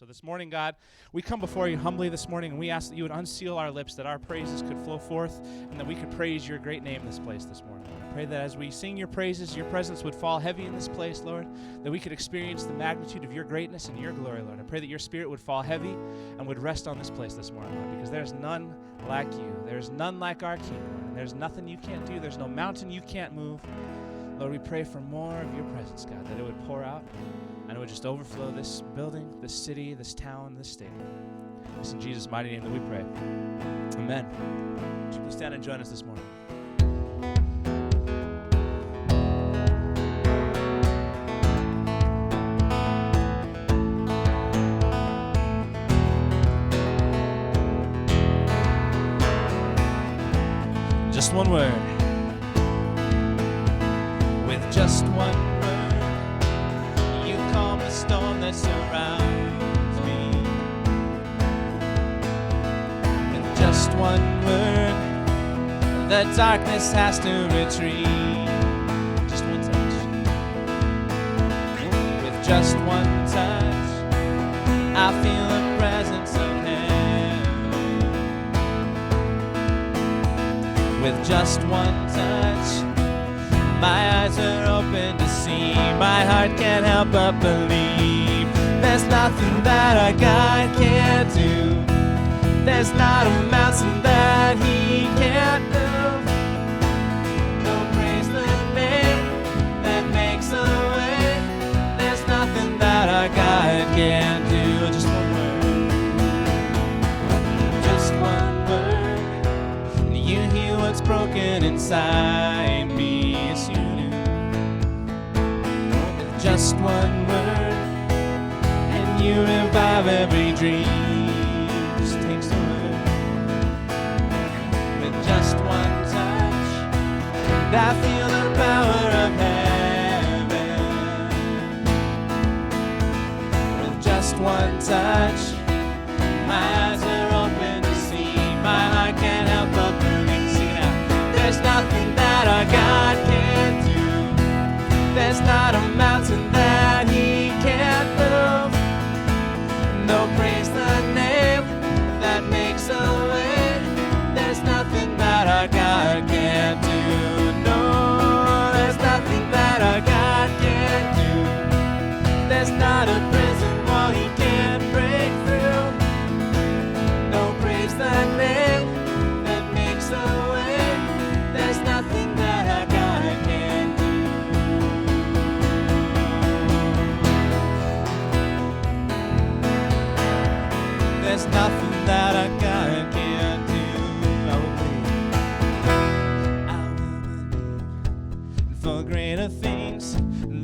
So this morning, God, we come before you humbly this morning, and we ask that you would unseal our lips, that our praises could flow forth, and that we could praise your great name in this place this morning. I pray that as we sing your praises, your presence would fall heavy in this place, Lord, that we could experience the magnitude of your greatness and your glory, Lord. I pray that your spirit would fall heavy and would rest on this place this morning, Lord, because there's none like you. There's none like our King, Lord, and there's nothing you can't do. There's no mountain you can't move. Lord, we pray for more of your presence, God, that it would pour out and it would just overflow this building, this city, this town, this state. It's in Jesus' mighty name that we pray. Amen. Would you please stand and join us this morning? Just one word. With just one word, you calm the storm that surrounds me. With just one word, the darkness has to retreat. Just one touch. With just one touch, I feel the presence of heaven. With just one touch, my eyes are open to see. My heart can't help but believe. There's nothing that our God can't do. There's not a mountain that he can't move. No, praise the name that makes a way. There's nothing that our God can't do. Just one word. Just one word. You heal what's broken inside me. Yes, you do. With just one word, and you revive every dream. Just takes a word. With just one touch, and I feel the power of heaven. With just one touch, my eyes are open to see. My heart can't help but believe. Sing it out. There's nothing that our God can't do. There's not a mountain that he can't move. No, praise the name that makes a way. There's nothing that our God can't do. No, there's nothing that our God can't do. There's not a prison wall he can't break through. No, praise the name that makes a way. There's nothing that our God can't do. There's nothing that our God can't do. I will believe for greater things.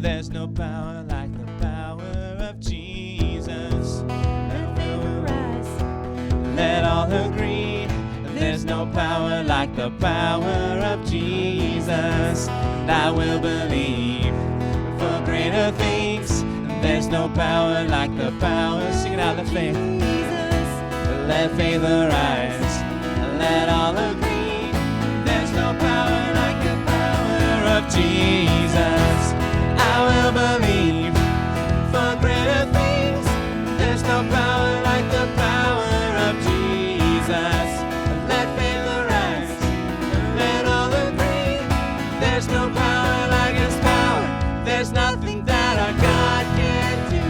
There's no power like the power of Jesus. Let faith arise. Let all agree. There's no power like the power of Jesus. And I will believe for greater things. There's no power like the power. Sing it out, let faith. Let faith arise. Let all agree. There's no power like the power of Jesus. I will believe for greater things. There's no power like the power of Jesus. Let faith arise. Let all agree. There's no power like his power. There's nothing that our God can't do.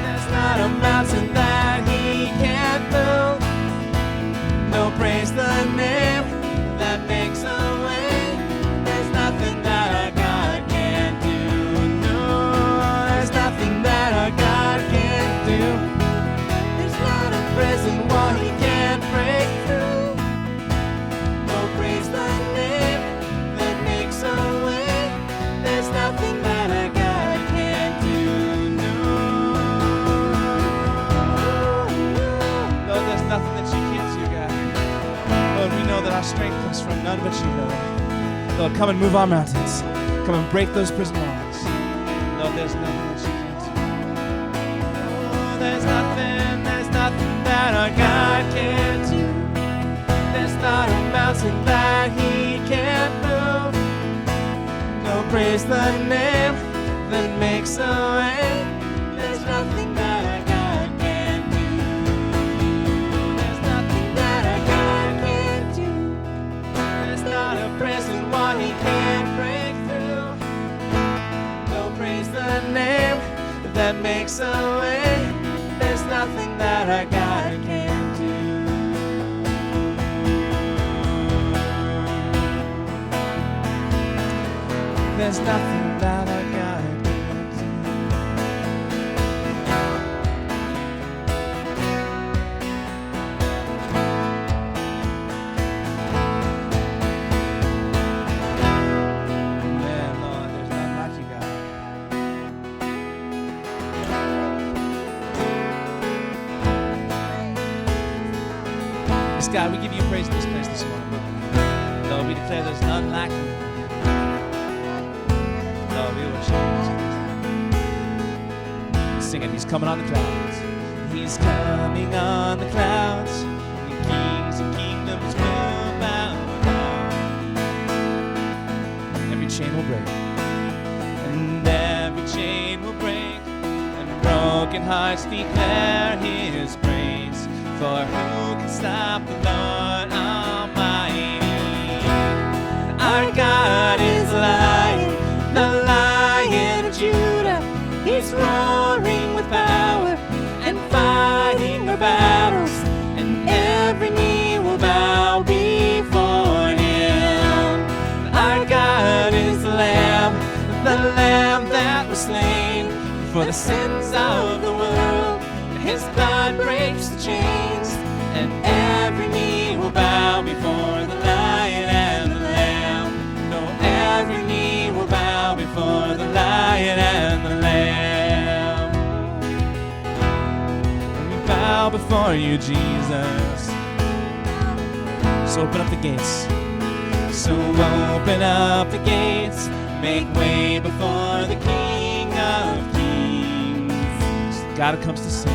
There's not a mountain that he can't move. No, praise the name that makes a way. There's nothing that our God can't do. No, there's nothing that our God can't do. There's not a prison wall he can't break through. No, praise the name that makes a way. There's nothing that our God can't do. No. Lord, there's nothing that you can't do, God. Lord, we know that our strength comes from none but you, Lord. Lord, come and move our mountains. Come and break those prison walls. Lord, there's nothing that you can't do. Oh, there's nothing that our God can't do. There's not a mountain that he can't move. No, praise the name that makes a way. There's nothing that our God takes away. There's nothing that our God can't do. There's nothing that our God can't do. Man, Lord, there's none like you, God. Yes, God, we give you praise in this place this morning, Lord. Lord, we declare there's none like you. Lord, we worship you. Sing it. He's coming on the clouds. He's coming on the clouds. And kings and kingdoms will bow down. Every chain will break. And every chain will break. And broken hearts declare his praise. For who can stop the Lord Almighty? Our God is Lion, the Lion of Judah. He's roaring with power and fighting our battles, and every knee will bow before him. Our God is the Lamb that was slain for the sins of the world. His blood breaks the chains, and every knee will bow before the Lion and the Lamb. No, every knee will bow before the Lion and the Lamb. We bow before you, Jesus. So open up the gates. So open up the gates. Make way before the King of Kings. God who comes to save.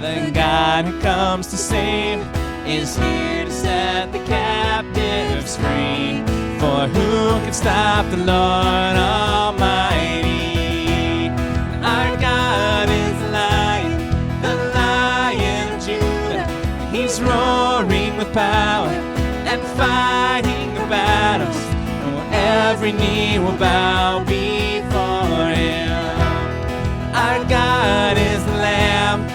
The God who comes to save is here to set the captives free. For who can stop the Lord Almighty? Our God is the Lion of Judah. He's roaring with power and fighting the battles. Oh, every knee will bow before him. Our God is the Lamb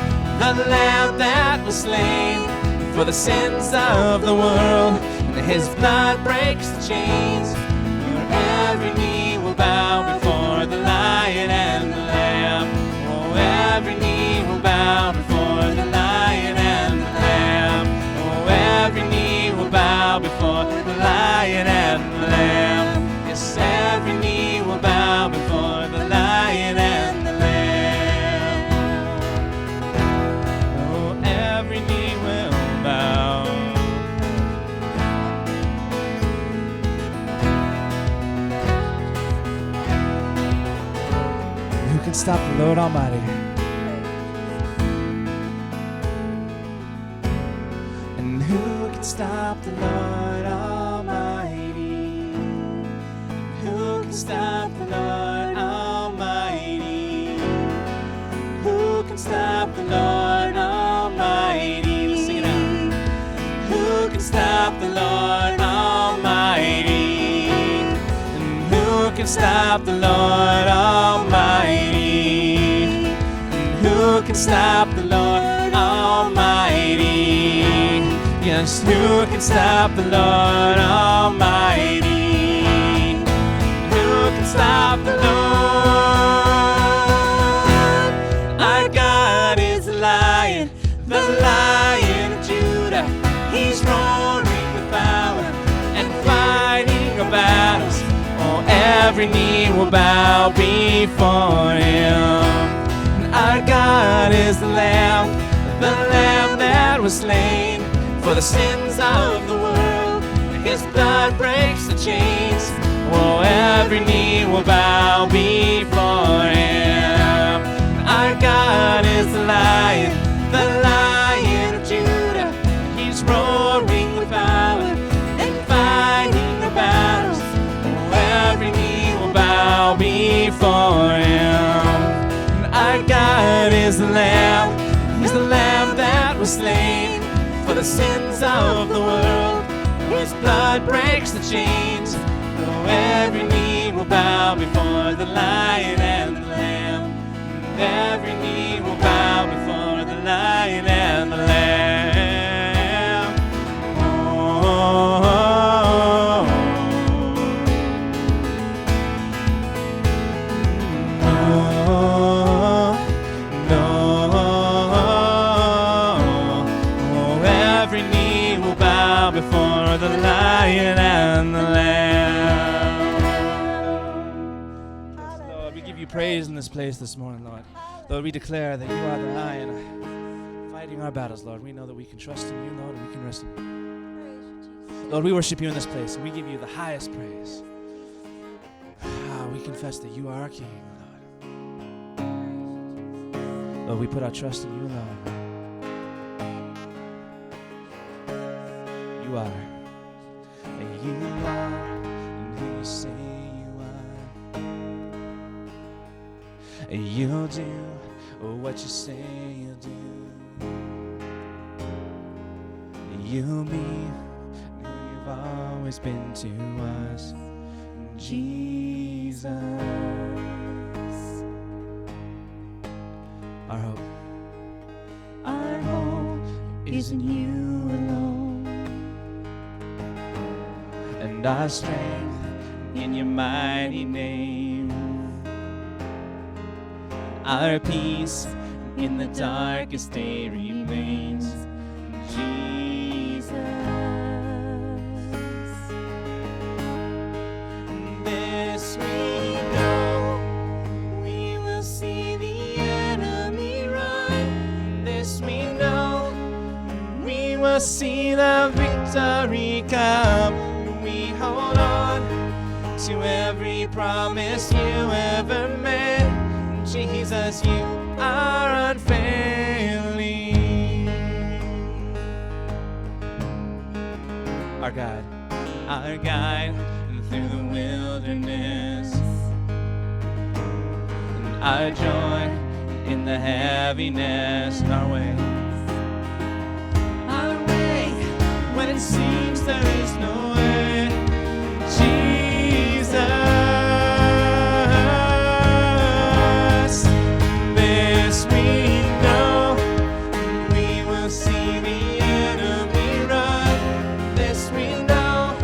that was slain for the sins of the world. And his blood breaks the chains. For every knee will bow before the Lion and the Lamb. Oh, every knee will bow before the Lion and the Lamb. Oh, every knee will bow before the Lion and the Lamb. Yes, every knee will bow before the Lion and the Lamb. Every knee will bow. Who can stop the Lord Almighty? And who can stop the Lord Almighty? Who can stop the Lord Almighty? Who can stop the Lord Almighty? Let's sing it out. Who can stop the Lord Almighty? And who can stop the Lord Almighty? And who can stop the Lord Almighty? Yes, who can stop the Lord Almighty? Who can stop the Lord? Our God is the Lion of Judah. He's roaring with power and fighting our battles. Oh, every knee will bow before him. And our God is the Lamb that was slain for the sins of the world. His blood breaks the chains. Oh, every knee will bow before him. Our God is the Lion of Judah. He's roaring with power and fighting the battles. Oh, every knee will bow before him. And our God is the Lamb. He's the Lamb that was slain for the sins of the world. His blood breaks the chains. Though every knee will bow before the Lion and the Lamb. every knee will bow before the Lion and the Lamb. Oh, every knee will bow before the Lion and the Lamb. Lord, we give you praise in this place this morning, Lord. Lord, we declare that you are the Lion fighting our battles, Lord. We know that we can trust in you, Lord, and we can rest in you. Lord, we worship you in this place, and we give you the highest praise. We confess that you are our King, Lord. Lord, we put our trust in you, Lord. You are, and you are, and who you say you are. And you'll do what you say you'll do. You'll be who you've always been to us, Jesus. Our hope is in you alone, and our strength in your mighty name. Our peace in the darkest day remains, Jesus. This we know, we will see the enemy run. This we know, we will see the victory come. We hold on to every promise you ever made. Jesus, you are unfailing. Our guide through the wilderness, and our joy in the heaviness, and our way when it seems there is no way, Jesus. This we know, we will see the enemy run. This we know,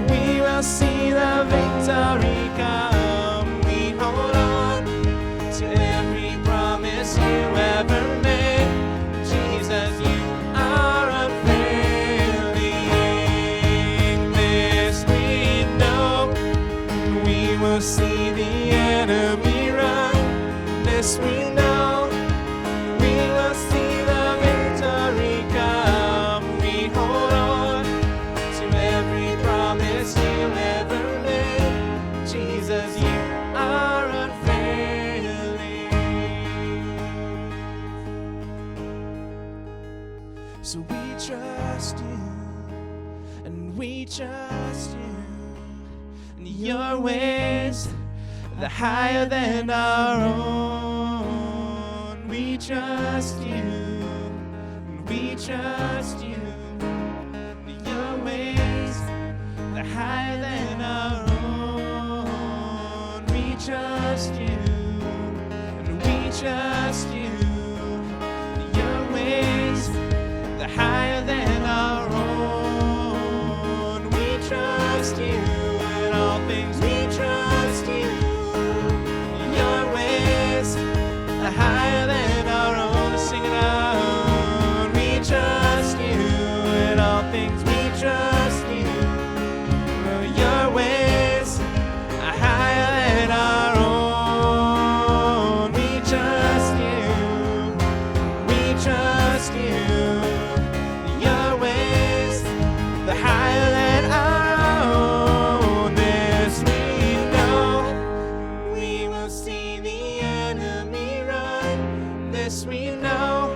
we will see the victory come. We hold on to every promise you ever made. Jesus, you are unfailing. This we know, we will see the enemy run. This we know, we will see the victory come. We hold on to every promise you ever made. Jesus, you are unfailing. So we trust you, and we trust you, and your ways, they're higher than our own. We trust you, and we trust you, and your ways, they're higher than our own. We trust you, and we trust you, and your ways, they're higher than our own. We trust you in all things. We trust you. Your ways are higher than our own. Sing it out. We trust you in all things. We trust you. Your ways are higher than our own. We trust you. We trust you. Your ways, they're higher than our own. This we know, we will see the enemy run. This we know,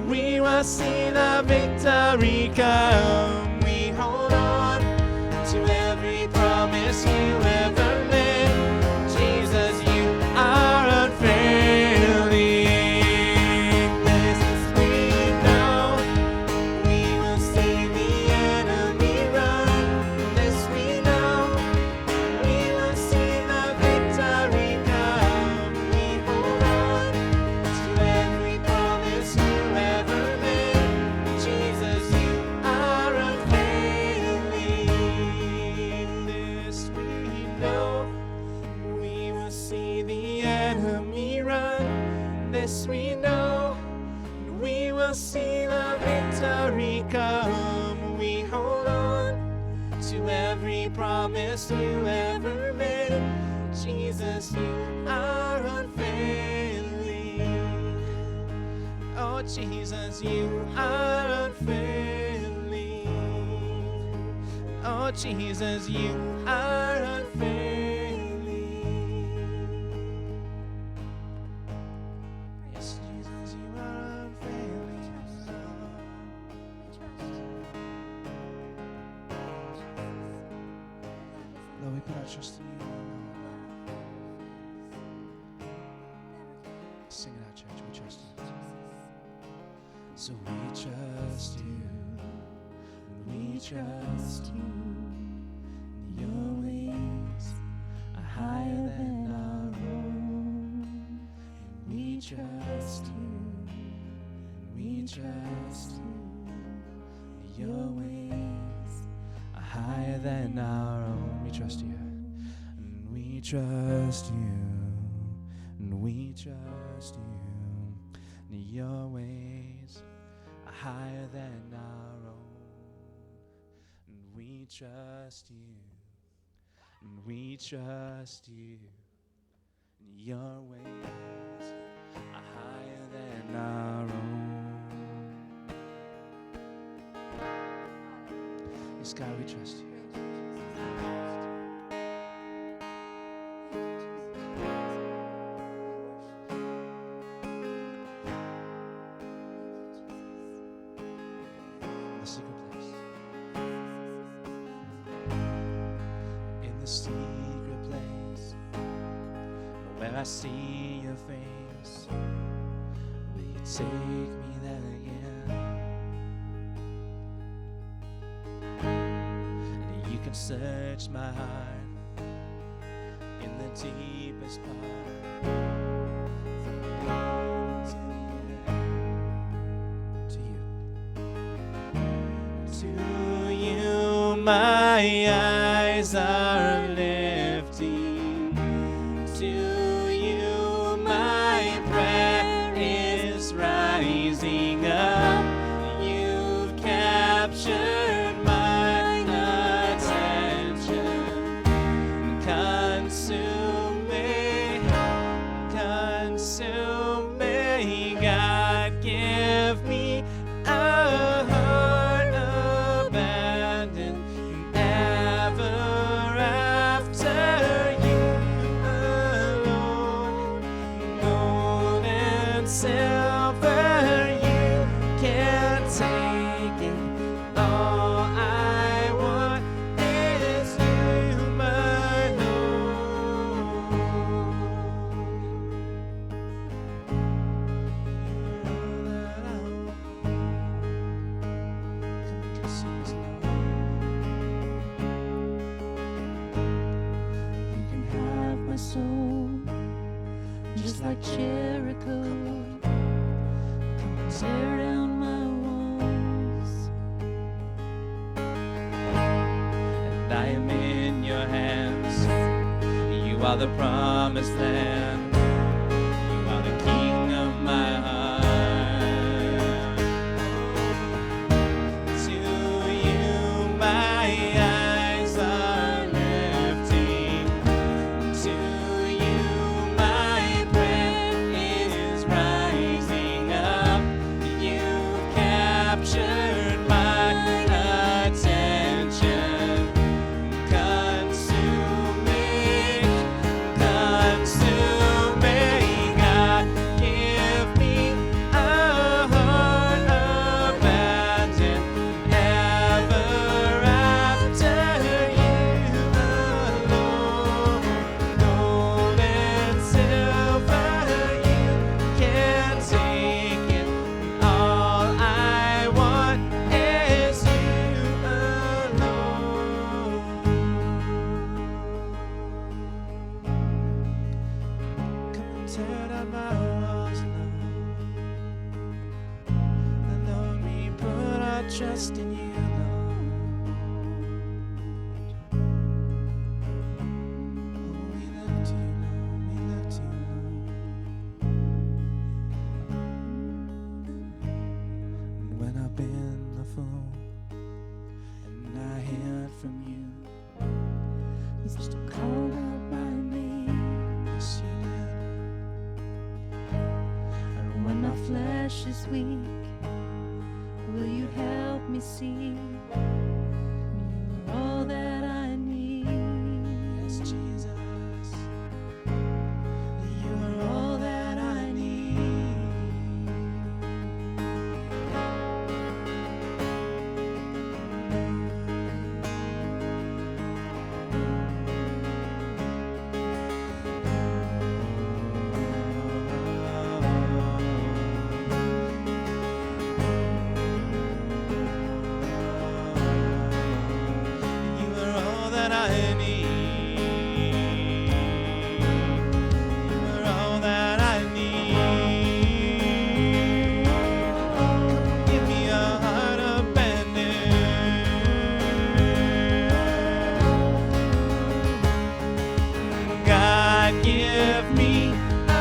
we will see the victory come. We hold on to every promise you ever made. Jesus, you are unfailing. This we know, we will see the enemy run. This we know, we will see the victory come. We hold on This we know, and we will see the victory come. We hold on to every promise you ever made. Jesus, you are unfailing. Oh, Jesus, you are unfailing. Oh, Jesus, you are unfailing. Yes, Jesus, you are unfailing. Lord, we put our trust in you. Sing it out, church. We trust you. So we trust you. We trust you. Your ways are higher than our own. We trust you. We trust you. Your ways are higher than our own. We trust you. And we trust you. And we trust you. And your ways are higher than our own. And we trust you. And we trust you. And your ways are higher than our own. Yes, God, we trust you. The secret place. In the secret place, where I see your face, will you take me there again? And you can search my heart in the deepest part, from the beginning to the end. To you, my eyes are lifting. To you, my prayer is rising up. You've captured my attention. Consume me, God, give me a heart abandoned ever after you alone. Gold and silver, you can't take it. All I want is you alone. You can have my soul, just like Jericho. Come and tear down my walls. And I am in your hands. You are the promised land. You are the king of my heart. To you, my eyes are lifting. To you, my prayer is rising up. You've captured my attention. Consume me, God, give me a heart abandoned ever after you alone. Gold and silver, you can't take it. All I want is you alone. Come and tear down my walls, Lord. Lord, we put our trust in you, Lord. Oh, we look to you, Lord. We look to you, Lord. flesh is weak, will you help me see you are all that I need? Yes, Jesus. You are all that I need. You are all that I need. You are all that I need. Give me a heart abandoned. God, give me a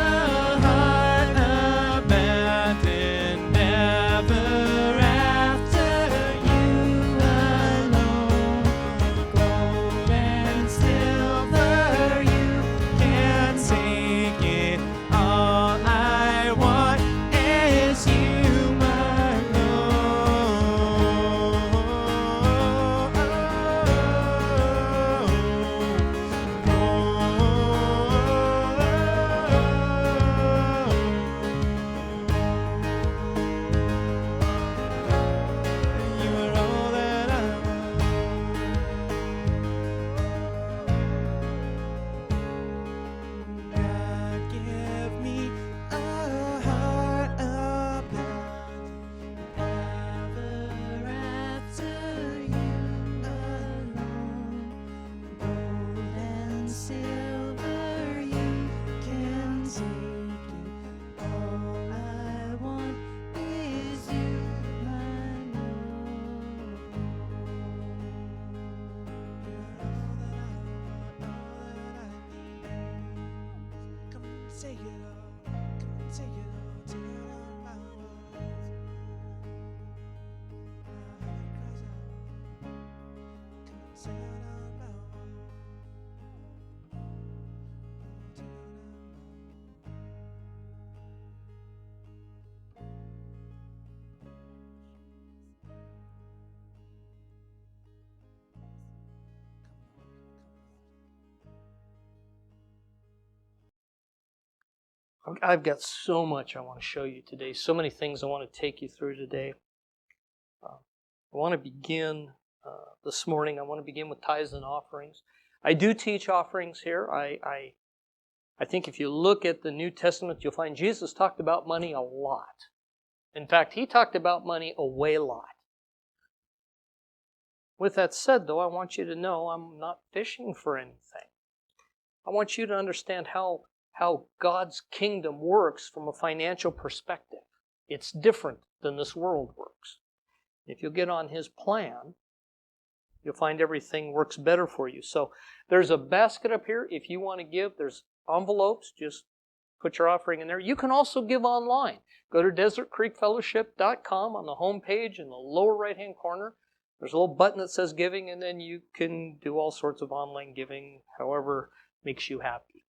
heart abandoned, never after you alone. Gold and silver, you can't take it. All I want is you, my You are all that I want. God, give me a heart abandoned, Ever after you alone, gold and silver you can take it. All I want is you, my Lord. Come and take it all. Come and take it all. Take it all, my walls. My heart cries out. Come and take it all, my walls. Take it all, I've got so much I want to show you today, so many things I want to take you through today. I want to begin this morning, I want to begin with tithes and offerings. I do teach offerings here. I think if you look at the New Testament, you'll find Jesus talked about money a lot. In fact, he talked about money a way lot. With that said, though, I want you to know I'm not fishing for anything. I want you to understand how God's kingdom works from a financial perspective. It's different than this world works. If you'll get on His plan, you'll find everything works better for you. So there's a basket up here. If you want to give, there's envelopes. Just put your offering in there. You can also give online. Go to desertcreekfellowship.com on the home page in the lower right-hand corner. There's a little button that says giving, and then you can do all sorts of online giving, however makes you happy.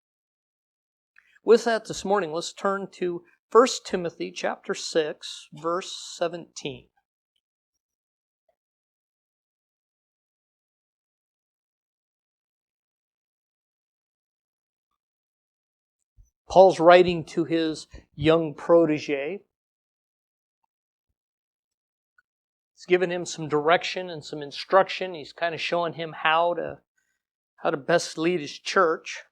With that this morning, let's turn to 1 Timothy chapter 6, verse 17. Paul's writing to his young protege. He's given him some direction and some instruction. He's kind of showing him how to best lead his church.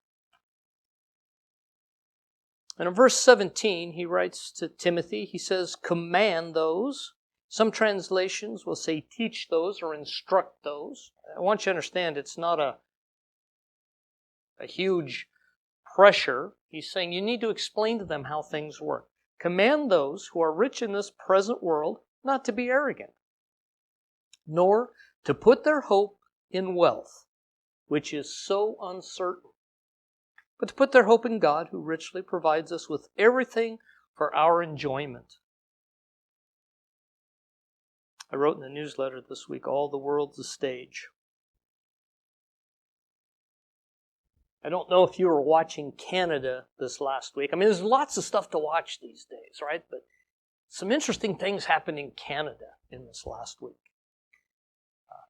And in verse 17, he writes to Timothy, he says, command those. Some translations will say teach those or instruct those. I want you to understand it's not a huge pressure. He's saying you need to explain to them how things work. Command those who are rich in this present world not to be arrogant, nor to put their hope in wealth, which is so uncertain, but to put their hope in God, who richly provides us with everything for our enjoyment. I wrote in the newsletter this week, all the world's a stage. I don't know if you were watching Canada this last week. I mean, there's lots of stuff to watch these days, right? But some interesting things happened in Canada in this last week.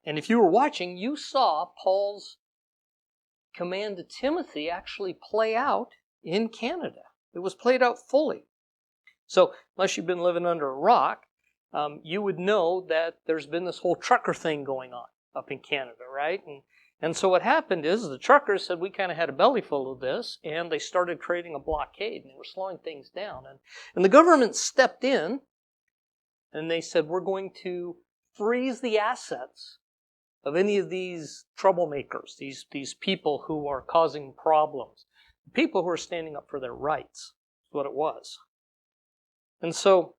And if you were watching, you saw Paul's command to Timothy actually play out in Canada. It was played out fully. So, unless you've been living under a rock, you would know that there's been this whole trucker thing going on up in Canada, right? And so what happened is the truckers said we kind of had a belly full of this, and they started creating a blockade, and they were slowing things down. And the government stepped in, and they said, we're going to freeze the assets of any of these troublemakers, these people who are causing problems, people who are standing up for their rights. That's what it was. And so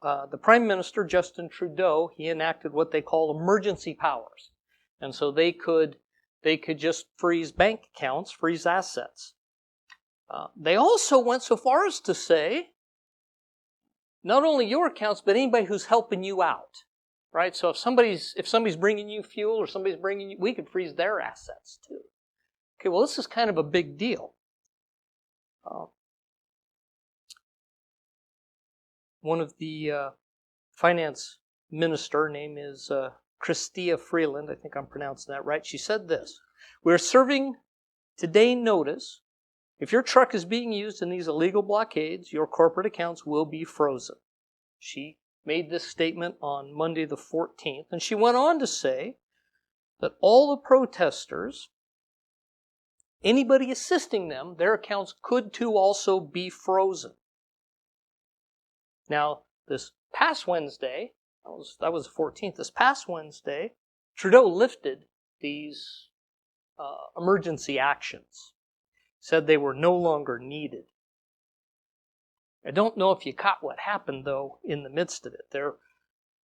the Prime Minister, Justin Trudeau, he enacted what they call emergency powers. And so they could just freeze bank accounts, freeze assets. They also went so far as to say, not only your accounts, but anybody who's helping you out. Right? So if somebody's bringing you fuel or somebody's bringing you, we could freeze their assets too. Okay, well, this is kind of a big deal. One of the finance minister, her name is Chrystia Freeland, I think I'm pronouncing that right. She said this: "We're serving today notice. If your truck is being used in these illegal blockades, your corporate accounts will be frozen." She made this statement on Monday the 14th, and she went on to say that all the protesters, anybody assisting them, their accounts could too also be frozen. Now, this past Wednesday, that was the 14th, this past Wednesday, Trudeau lifted these emergency actions, said they were no longer needed. I don't know if you caught what happened, though, in the midst of it.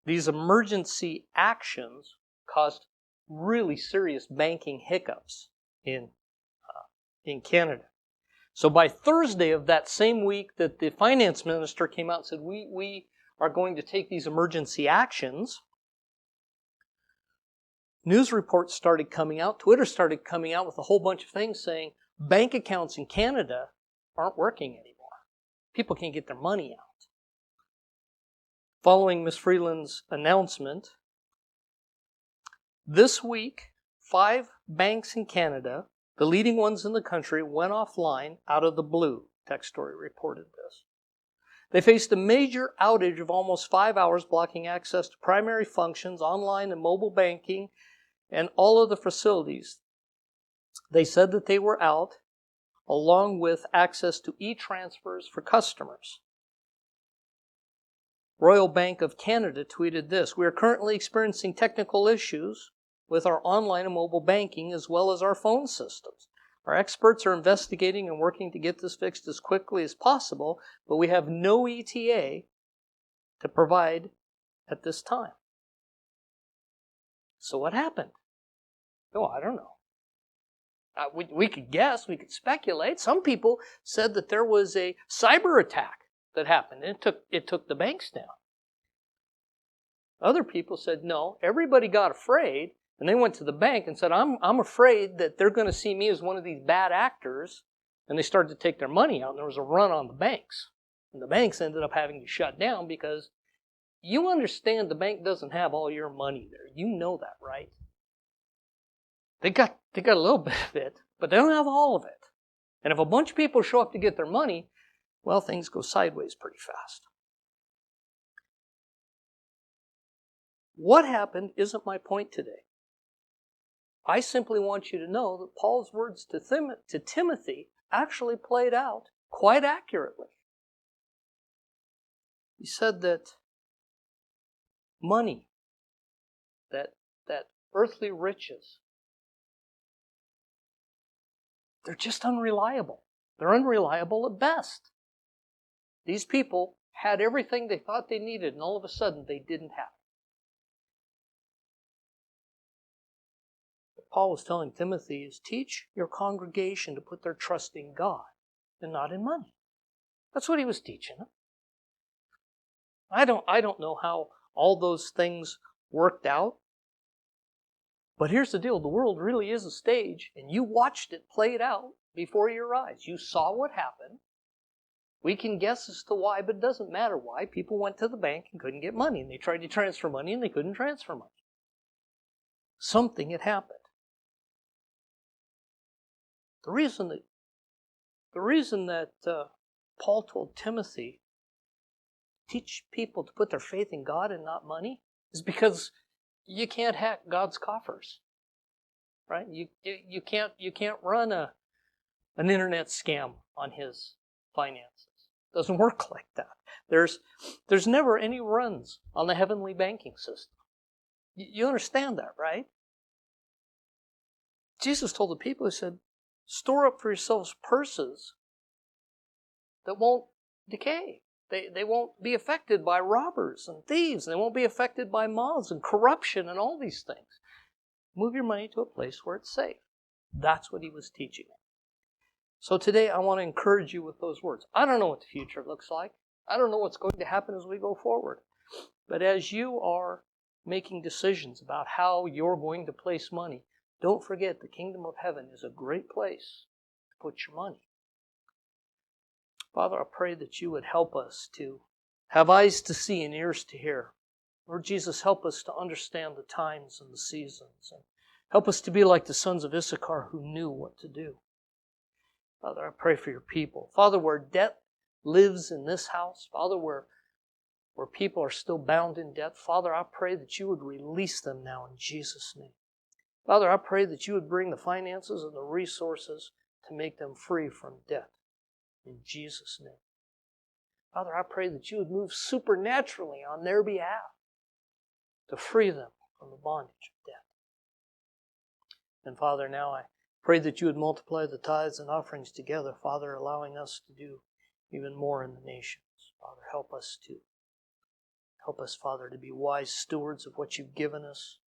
These emergency actions caused really serious banking hiccups in Canada. So by Thursday of that same week that the finance minister came out and said, we are going to take these emergency actions, news reports started coming out, Twitter started coming out with a whole bunch of things saying bank accounts in Canada aren't working anymore. People can't get their money out. Following Ms. Freeland's announcement, this week, 5 banks in Canada, the leading ones in the country, went offline out of the blue. Tech Story reported this. They faced a major outage of almost 5 hours, blocking access to primary functions, online and mobile banking, and all of the facilities. They said that they were out, along with access to e-transfers for customers. Royal Bank of Canada tweeted this: "We are currently experiencing technical issues with our online and mobile banking as well as our phone systems. Our experts are investigating and working to get this fixed as quickly as possible, but we have no ETA to provide at this time." So what happened? Oh, I don't know. We could guess, we could speculate. Some people said that there was a cyber attack that happened, and it took the banks down. Other people said, no, everybody got afraid, and they went to the bank and said, I'm afraid that they're going to see me as one of these bad actors, and they started to take their money out, and there was a run on the banks. And the banks ended up having to shut down because you understand the bank doesn't have all your money there. You know that, right? They got a little bit of it, but they don't have all of it. And if a bunch of people show up to get their money, well, things go sideways pretty fast. What happened isn't my point today. I simply want you to know that Paul's words to Timothy actually played out quite accurately. He said that money, that earthly riches, they're just unreliable. They're unreliable at best. These people had everything they thought they needed, and all of a sudden they didn't have it. What Paul was telling Timothy is, teach your congregation to put their trust in God and not in money. That's what he was teaching them. I don't know how all those things worked out. But here's the deal. The world really is a stage, and you watched it played out before your eyes. You saw what happened. We can guess as to why, but it doesn't matter why. People went to the bank and couldn't get money, and they tried to transfer money and they couldn't transfer money. Something had happened. The reason that Paul told Timothy, teach people to put their faith in God and not money, is because you can't hack God's coffers, right? You can't run an internet scam on His finances. It doesn't work like that. There's never any runs on the heavenly banking system. You understand that, right? Jesus told the people, He said, store up for yourselves purses that won't decay. They won't be affected by robbers and thieves. And they won't be affected by moths and corruption and all these things. Move your money to a place where it's safe. That's what He was teaching. So today I want to encourage you with those words. I don't know what the future looks like. I don't know what's going to happen as we go forward. But as you are making decisions about how you're going to place money, don't forget the kingdom of heaven is a great place to put your money. Father, I pray that you would help us to have eyes to see and ears to hear. Lord Jesus, help us to understand the times and the seasons. And help us to be like the sons of Issachar who knew what to do. Father, I pray for your people. Father, where debt lives in this house, Father, where people are still bound in debt, Father, I pray that you would release them now in Jesus' name. Father, I pray that you would bring the finances and the resources to make them free from debt. In Jesus' name. Father, I pray that you would move supernaturally on their behalf to free them from the bondage of debt. And Father, now I pray that you would multiply the tithes and offerings together, Father, allowing us to do even more in the nations. Father, help us, Father, to be wise stewards of what you've given us.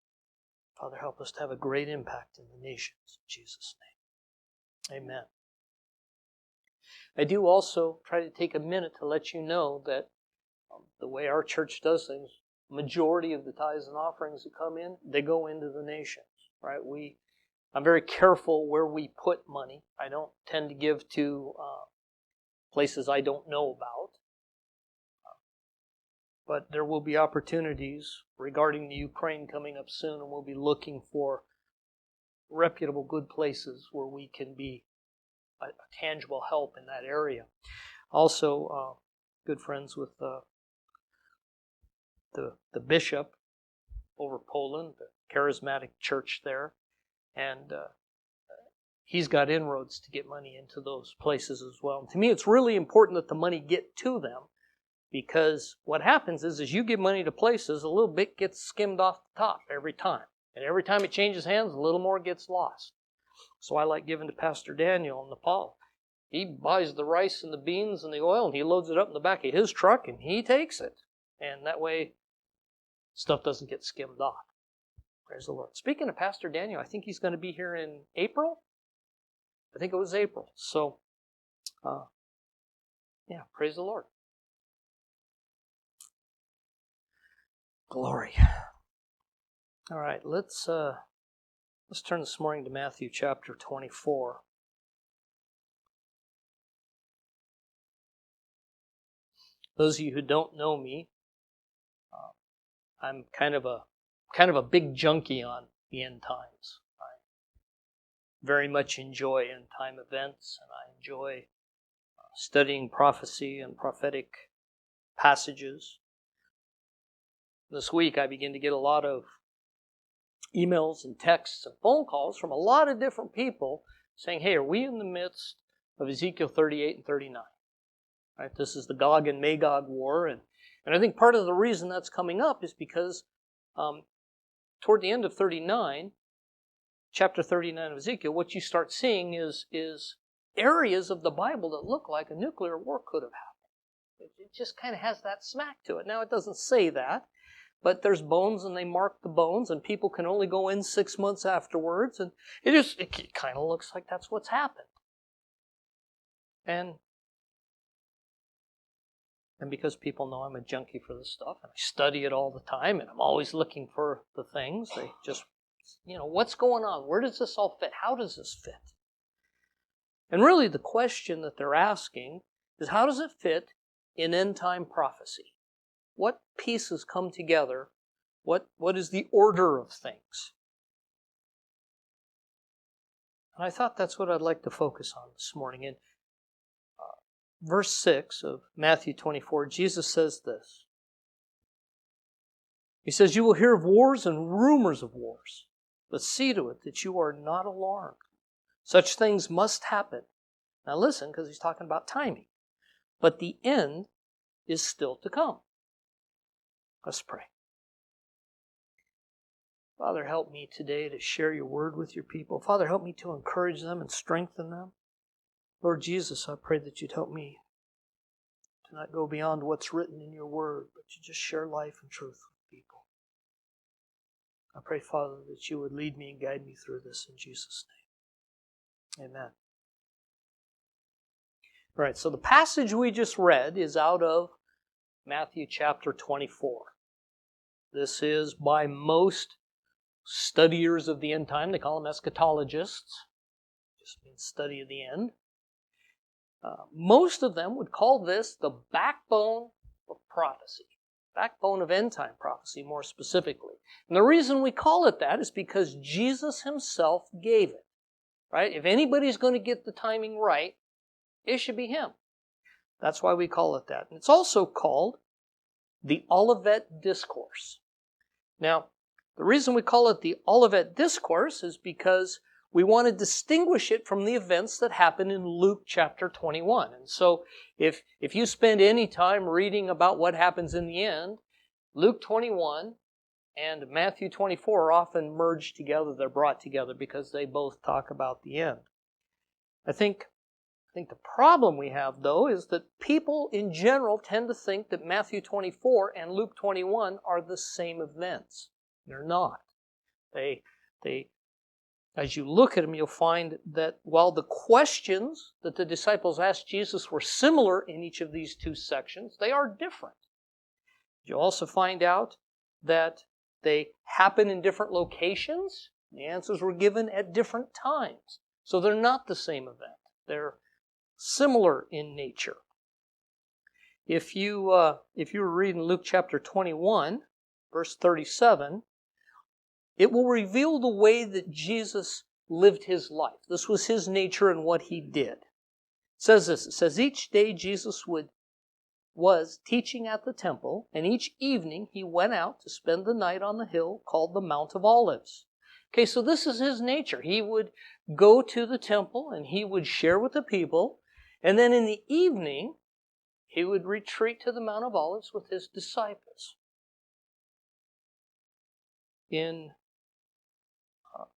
Father, help us to have a great impact in the nations. In Jesus' name. Amen. I do also try to take a minute to let you know that the way our church does things, majority of the tithes and offerings that come in, they go into the nations, right? I'm very careful where we put money. I don't tend to give to places I don't know about. But there will be opportunities regarding the Ukraine coming up soon, and we'll be looking for reputable, good places where we can be a tangible help in that area. Also, good friends with the bishop over Poland, the charismatic church there, and he's got inroads to get money into those places as well. And to me, it's really important that the money get to them, because what happens is you give money to places, a little bit gets skimmed off the top every time. And every time it changes hands, a little more gets lost. So I like giving to Pastor Daniel in Nepal. He buys the rice and the beans and the oil, and he loads it up in the back of his truck, and he takes it. And that way, stuff doesn't get skimmed off. Praise the Lord. Speaking of Pastor Daniel, I think he's going to be here in April. I think it was April. So, praise the Lord. Glory. All right, let's turn this morning to Matthew chapter 24. Those of you who don't know me, I'm kind of a big junkie on the end times. I very much enjoy end time events, and I enjoy studying prophecy and prophetic passages. This week I begin to get a lot of emails and texts and phone calls from a lot of different people saying, hey, are we in the midst of Ezekiel 38 and 39? Right? This is the Gog and Magog war, and I think part of the reason that's coming up is because toward the end of 39, chapter 39 of Ezekiel, what you start seeing is areas of the Bible that look like a nuclear war could have happened. It just kind of has that smack to it. Now, it doesn't say that, but there's bones, and they mark the bones, and people can only go in 6 months afterwards, and it kind of looks like that's what's happened. And because people know I'm a junkie for this stuff, and I study it all the time, and I'm always looking for the things, they just, what's going on? Where does this all fit? How does this fit? And really the question that they're asking is how does it fit in end-time prophecy? What pieces come together? What is the order of things? And I thought that's what I'd like to focus on this morning. In verse 6 of Matthew 24, Jesus says this. He says, "You will hear of wars and rumors of wars, but see to it that you are not alarmed. Such things must happen." Now listen, because he's talking about timing. "But the end is still to come." Let's pray. Father, help me today to share your word with your people. Father, help me to encourage them and strengthen them. Lord Jesus, I pray that you'd help me to not go beyond what's written in your word, but to just share life and truth with people. I pray, Father, that you would lead me and guide me through this in Jesus' name. Amen. All right, so the passage we just read is out of Matthew chapter 24. This is by most studiers of the end time. They call them eschatologists. Just means study of the end. Most of them would call this the backbone of prophecy. Backbone of end time prophecy, more specifically. And the reason we call it that is because Jesus himself gave it. Right? If anybody's going to get the timing right, it should be him. That's why we call it that. And it's also called the Olivet Discourse. Now, the reason we call it the Olivet Discourse is because we want to distinguish it from the events that happen in Luke chapter 21. And so if you spend any time reading about what happens in the end, Luke 21 and Matthew 24 are often merged together. They're brought together because they both talk about the end. I think the problem we have, though, is that people in general tend to think that Matthew 24 and Luke 21 are the same events. They're not. They as you look at them, you'll find that while the questions that the disciples asked Jesus were similar in each of these two sections, they are different. You'll also find out that they happen in different locations. The answers were given at different times. So they're not the same event. They're similar in nature. If you were reading Luke chapter 21, verse 37, it will reveal the way that Jesus lived his life. This was his nature and what he did. It says this, it says, "Each day Jesus was teaching at the temple, and each evening he went out to spend the night on the hill called the Mount of Olives." Okay, so this is his nature. He would go to the temple and he would share with the people, and then in the evening he would retreat to the Mount of Olives with his disciples. In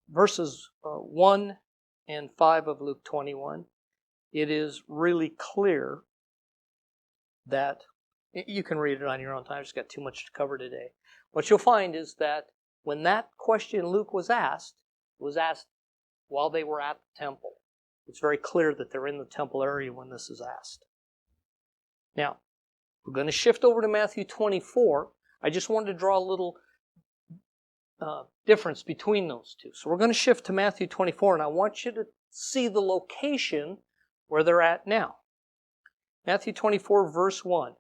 verses 1 and 5 of Luke 21, it is really clear that, you can read it on your own time, I've just got too much to cover today. What you'll find is that when that question Luke was asked, it was asked while they were at the temple. It's very clear that they're in the temple area when this is asked. Now, we're going to shift over to Matthew 24. I just wanted to draw a little difference between those two. So we're going to shift to Matthew 24, and I want you to see the location where they're at now. Matthew 24, verse 1.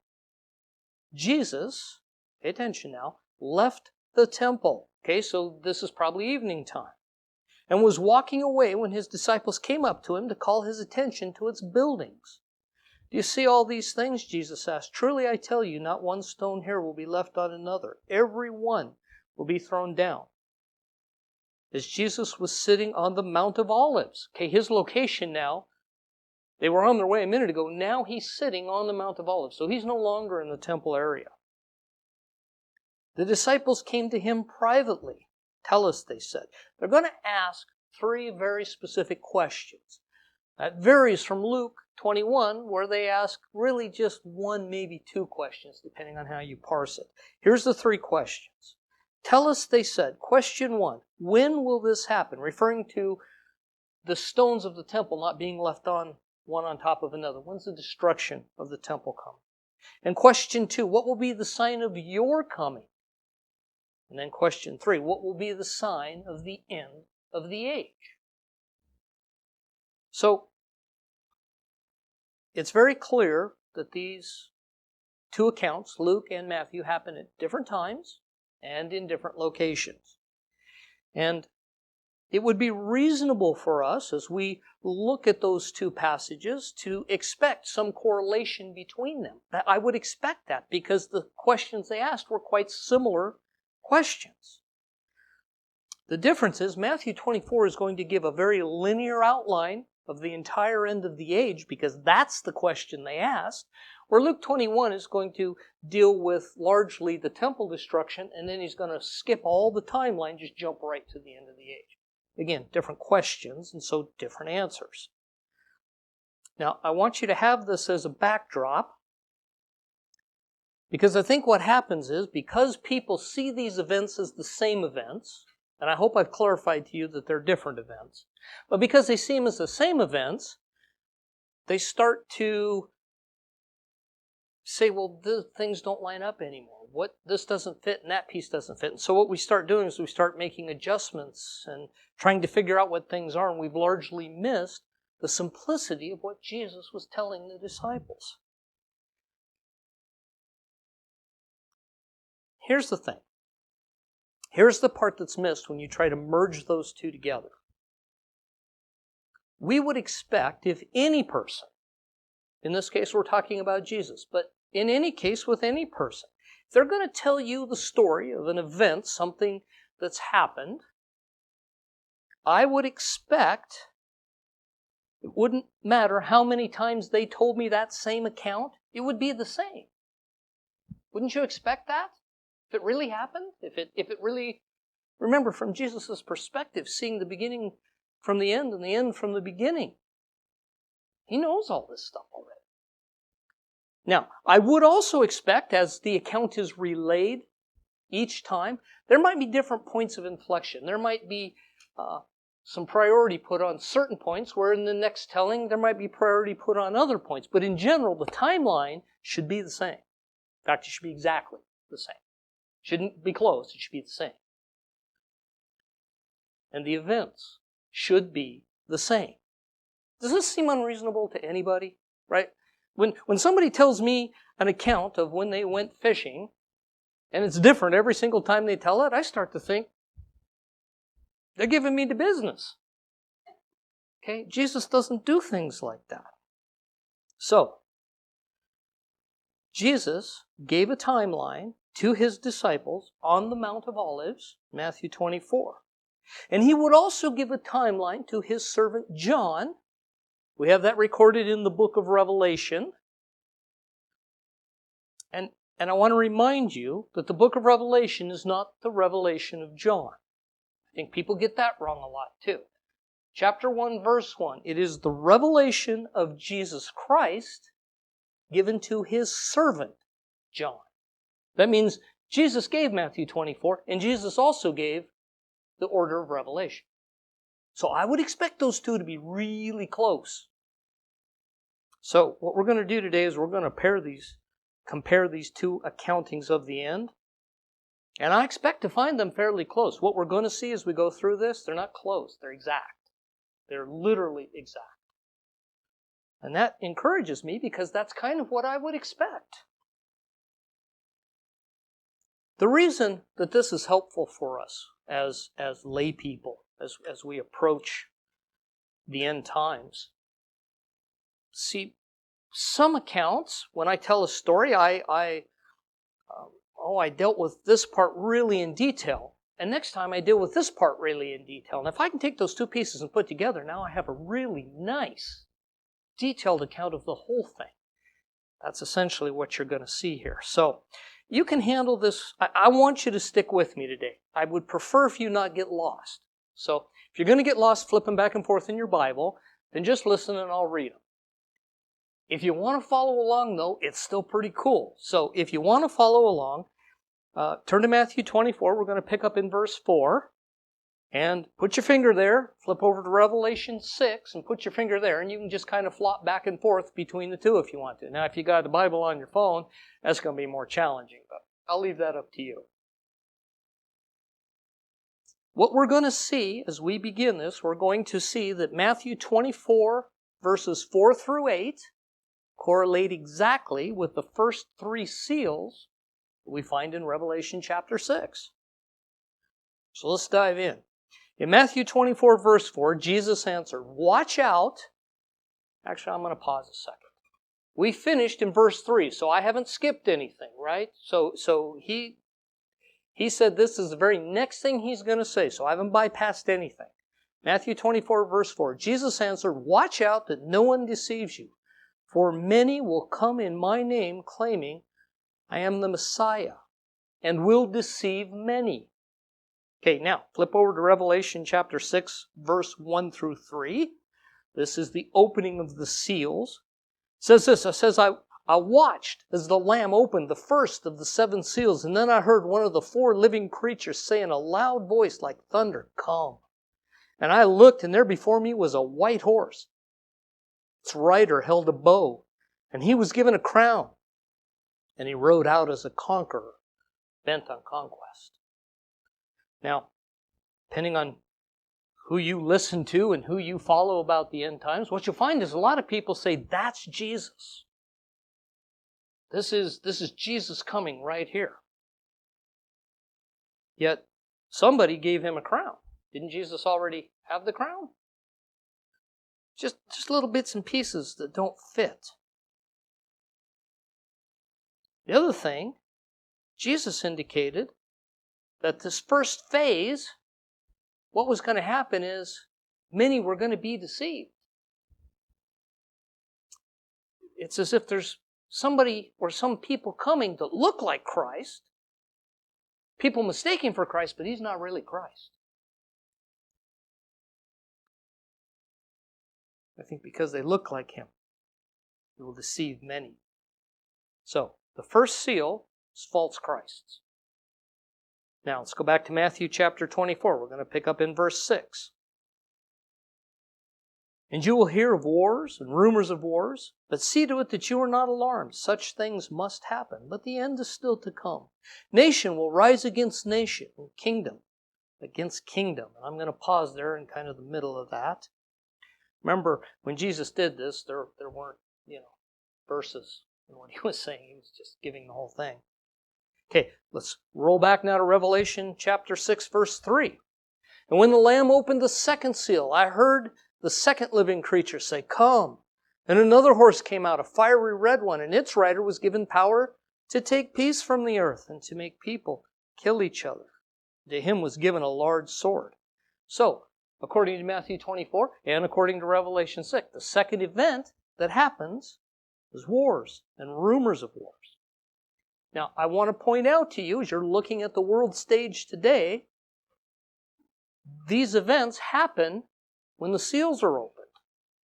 Jesus, pay attention now, left the temple. Okay, so this is probably evening time. And was walking away when his disciples came up to him to call his attention to its buildings. "Do you see all these things?" Jesus asked. "Truly I tell you, not one stone here will be left on another. Every one will be thrown down." As Jesus was sitting on the Mount of Olives. Okay, his location now, they were on their way a minute ago. Now he's sitting on the Mount of Olives. So he's no longer in the temple area. The disciples came to him privately. "Tell us," they said. They're going to ask 3 very specific questions. That varies from Luke 21, where they ask really just 1, maybe 2 questions, depending on how you parse it. Here's the 3 questions. "Tell us," they said. Question 1, "when will this happen?" Referring to the stones of the temple not being left on one on top of another. When's the destruction of the temple come? And question 2, "what will be the sign of your coming?" And then question 3, "what will be the sign of the end of the age?" So, it's very clear that these two accounts, Luke and Matthew, happen at different times and in different locations. And it would be reasonable for us, as we look at those two passages, to expect some correlation between them. I would expect that because the questions they asked were quite similar questions. The difference is Matthew 24 is going to give a very linear outline of the entire end of the age because that's the question they asked, where Luke 21 is going to deal with largely the temple destruction, and then he's going to skip all the timeline, just jump right to the end of the age. Again, different questions, and so different answers. Now, I want you to have this as a backdrop, because I think what happens is, because people see these events as the same events, and I hope I've clarified to you that they're different events, but because they see them as the same events, they start to say, well, things don't line up anymore. This doesn't fit and that piece doesn't fit. And so what we start doing is we start making adjustments and trying to figure out what things are, and we've largely missed the simplicity of what Jesus was telling the disciples. Here's the thing. Here's the part that's missed when you try to merge those two together. We would expect if any person, in this case we're talking about Jesus, but in any case with any person, if they're going to tell you the story of an event, something that's happened, I would expect it wouldn't matter how many times they told me that same account, it would be the same. Wouldn't you expect that? If it really happened? If it really... Remember, from Jesus' perspective, seeing the beginning from the end and the end from the beginning, he knows all this stuff already. Now, I would also expect, as the account is relayed each time, there might be different points of inflection. There might be some priority put on certain points, where in the next telling there might be priority put on other points. But in general, the timeline should be the same. In fact, it should be exactly the same. It shouldn't be close, it should be the same. And the events should be the same. Does this seem unreasonable to anybody? Right? When somebody tells me an account of when they went fishing, and it's different every single time they tell it, I start to think, they're giving me the business. Okay? Jesus doesn't do things like that. So, Jesus gave a timeline to his disciples on the Mount of Olives, Matthew 24. And he would also give a timeline to his servant John. We have that recorded in the book of Revelation. And I want to remind you that the book of Revelation is not the revelation of John. I think people get that wrong a lot too. Chapter 1, verse 1, it is the revelation of Jesus Christ given to his servant John. That means Jesus gave Matthew 24, and Jesus also gave the order of revelation. So I would expect those two to be really close. So what we're going to do today is we're going to compare these two accountings of the end. And I expect to find them fairly close. What we're going to see as we go through this, they're not close, they're exact. They're literally exact. And that encourages me because that's kind of what I would expect. The reason that this is helpful for us as lay people, as we approach the end times. See, some accounts, when I tell a story, I dealt with this part really in detail. And next time I deal with this part really in detail. And if I can take those two pieces and put together, now I have a really nice, detailed account of the whole thing. That's essentially what you're going to see here. So, you can handle this. I want you to stick with me today. I would prefer if you not get lost. So, if you're going to get lost flipping back and forth in your Bible, then just listen and I'll read them. If you want to follow along, though, it's still pretty cool. So, if you want to follow along, turn to Matthew 24. We're going to pick up in verse 4. And put your finger there, flip over to Revelation 6, and put your finger there, and you can just kind of flop back and forth between the two if you want to. Now, if you got the Bible on your phone, that's going to be more challenging, but I'll leave that up to you. What we're going to see as we begin this, we're going to see that Matthew 24, verses 4 through 8, correlate exactly with the first 3 seals we find in Revelation chapter 6. So let's dive in. In Matthew 24, verse 4, Jesus answered, watch out. Actually, I'm going to pause a second. We finished in verse 3, so I haven't skipped anything, right? So he said this is the very next thing he's going to say, so I haven't bypassed anything. Matthew 24, verse 4, Jesus answered, watch out that no one deceives you, for many will come in my name claiming I am the Messiah, and will deceive many. Okay, now flip over to Revelation chapter 6, verse 1 through 3. This is the opening of the seals. It says this, it says, I watched as the Lamb opened the first of the 7 seals, and then I heard one of the 4 living creatures say in a loud voice like thunder, come. And I looked, and there before me was a white horse. Its rider held a bow, and he was given a crown, and he rode out as a conqueror, bent on conquest. Now, depending on who you listen to and who you follow about the end times, what you'll find is a lot of people say, that's Jesus. This is Jesus coming right here. Yet, somebody gave him a crown. Didn't Jesus already have the crown? Just little bits and pieces that don't fit. The other thing, Jesus indicated that this first phase, what was going to happen is many were going to be deceived. It's as if there's somebody or some people coming that look like Christ, people mistaking for Christ, but he's not really Christ. I think because they look like him, he will deceive many. So, the first seal is false Christs. Now, let's go back to Matthew chapter 24. We're going to pick up in verse 6. And you will hear of wars and rumors of wars, but see to it that you are not alarmed. Such things must happen, but the end is still to come. Nation will rise against nation, and kingdom against kingdom. And I'm going to pause there in kind of the middle of that. Remember, when Jesus did this, there weren't, verses in what he was saying. He was just giving the whole thing. Okay, let's roll back now to Revelation chapter 6, verse 3. And when the Lamb opened the second seal, I heard the second living creature say, come. And another horse came out, a fiery red one, and its rider was given power to take peace from the earth and to make people kill each other. To him was given a large sword. So, according to Matthew 24 and according to Revelation 6, the second event that happens is wars and rumors of wars. Now, I want to point out to you, as you're looking at the world stage today, these events happen when the seals are opened.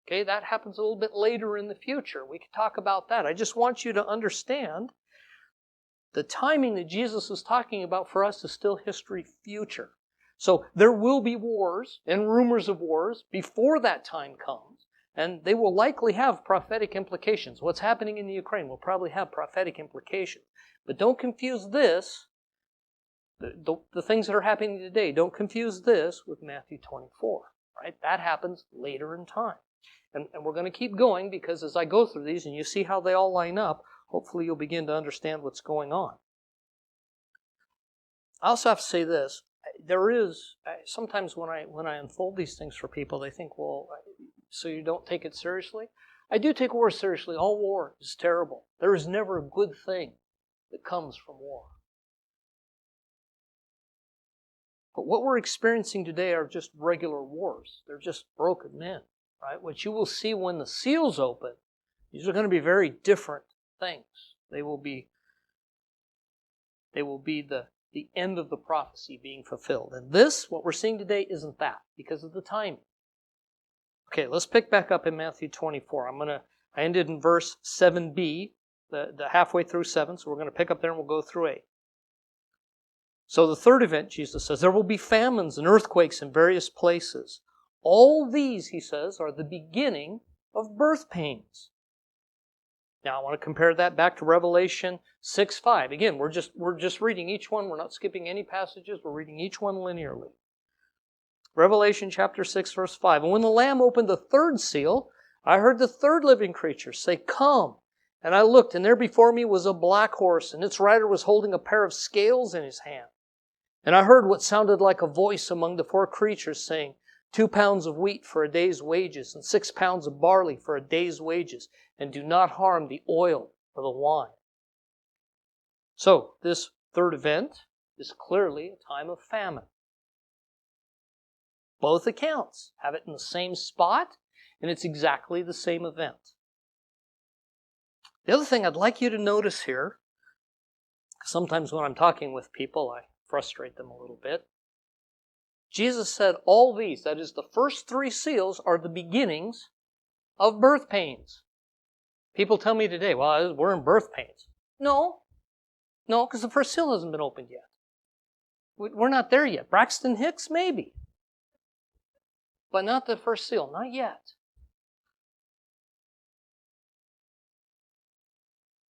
Okay, that happens a little bit later in the future. We can talk about that. I just want you to understand the timing that Jesus is talking about for us is still history future. So there will be wars and rumors of wars before that time comes, and they will likely have prophetic implications. What's happening in the Ukraine will probably have prophetic implications. But don't confuse this, the things that are happening today, don't confuse this with Matthew 24. Right? That happens later in time. And we're going to keep going because as I go through these and you see how they all line up, hopefully you'll begin to understand what's going on. I also have to say this. There is, sometimes when I unfold these things for people, they think, well, so you don't take it seriously? I do take war seriously. All war is terrible. There is never a good thing that comes from war. But what we're experiencing today are just regular wars. They're just broken men, right? What you will see when the seals open, these are going to be very different things. They will be the end of the prophecy being fulfilled. And this, what we're seeing today, isn't that because of the timing. Okay, let's pick back up in Matthew 24. I ended in verse 7b, the halfway through 7, so we're going to pick up there and we'll go through 8. So the third event, Jesus says, there will be famines and earthquakes in various places. All these, he says, are the beginning of birth pains. Now I want to compare that back to Revelation 6:5. Again, we're just reading each one. We're not skipping any passages. We're reading each one linearly. Revelation chapter 6, verse 5. And when the Lamb opened the third seal, I heard the third living creature say, "Come." And I looked, and there before me was a black horse, and its rider was holding a pair of scales in his hand. And I heard what sounded like a voice among the four creatures saying, 2 pounds of wheat for a day's wages, and 6 pounds of barley for a day's wages, and do not harm the oil or the wine. So, this third event is clearly a time of famine. Both accounts have it in the same spot, and it's exactly the same event. The other thing I'd like you to notice here, sometimes when I'm talking with people, I frustrate them a little bit. Jesus said all these, that is, the first 3 seals, are the beginnings of birth pains. People tell me today, well, we're in birth pains. No, because the first seal hasn't been opened yet. We're not there yet. Braxton Hicks, maybe. But not the first seal, not yet.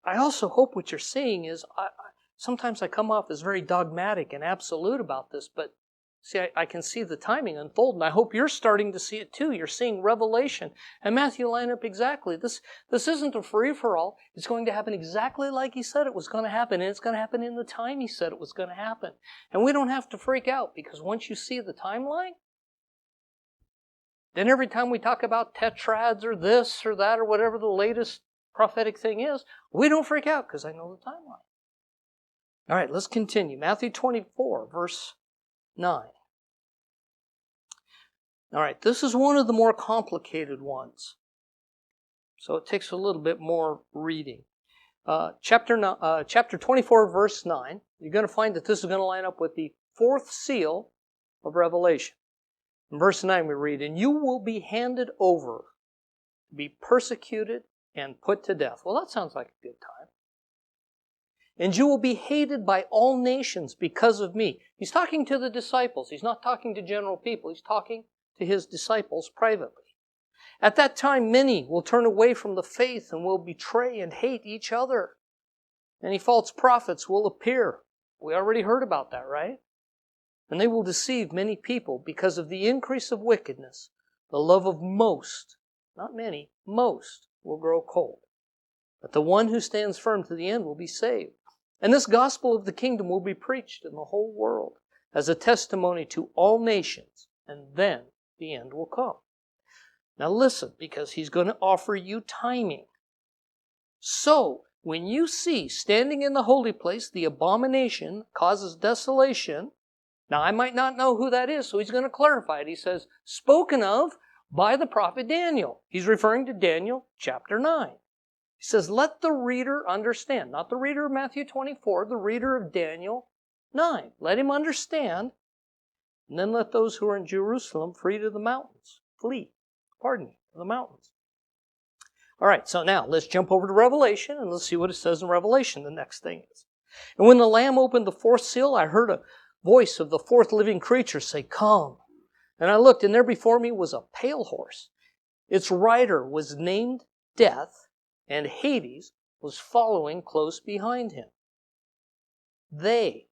I also hope what you're seeing is, sometimes I come off as very dogmatic and absolute about this, but see, I can see the timing unfold, and I hope you're starting to see it too. You're seeing revelation. And Matthew lined up exactly. This isn't a free-for-all. It's going to happen exactly like he said it was going to happen, and it's going to happen in the time he said it was going to happen. And we don't have to freak out, because once you see the timeline, then every time we talk about tetrads or this or that or whatever the latest prophetic thing is, we don't freak out because I know the timeline. All right, let's continue. Matthew 24, verse 9. All right, this is one of the more complicated ones. So it takes a little bit more reading. Chapter 24, verse 9, you're going to find that this is going to line up with the 4th seal of Revelation. In verse 9 we read, "And you will be handed over to be persecuted and put to death." Well, that sounds like a good time. "And you will be hated by all nations because of me." He's talking to the disciples. He's not talking to general people. He's talking to his disciples privately. "At that time, many will turn away from the faith and will betray and hate each other. Many false prophets will appear." We already heard about that, right? "And they will deceive many people. Because of the increase of wickedness, the love of most," not many, most, "will grow cold. But the one who stands firm to the end will be saved. And this gospel of the kingdom will be preached in the whole world as a testimony to all nations, and then the end will come." Now listen, because he's going to offer you timing. "So, when you see standing in the holy place the abomination causes desolation," now I might not know who that is, so he's going to clarify it. He says, "spoken of by the prophet Daniel." He's referring to Daniel chapter 9. He says, "Let the reader understand." Not the reader of Matthew 24, the reader of Daniel 9. Let him understand. "And then let those who are in Jerusalem flee to the mountains." To the mountains. All right, so now let's jump over to Revelation and let's see what it says in Revelation. The next thing is, "And when the Lamb opened the 4th seal, I heard a voice of the 4th living creature say, 'Come.' And I looked, and there before me was a pale horse. Its rider was named Death, and Hades was following close behind him. They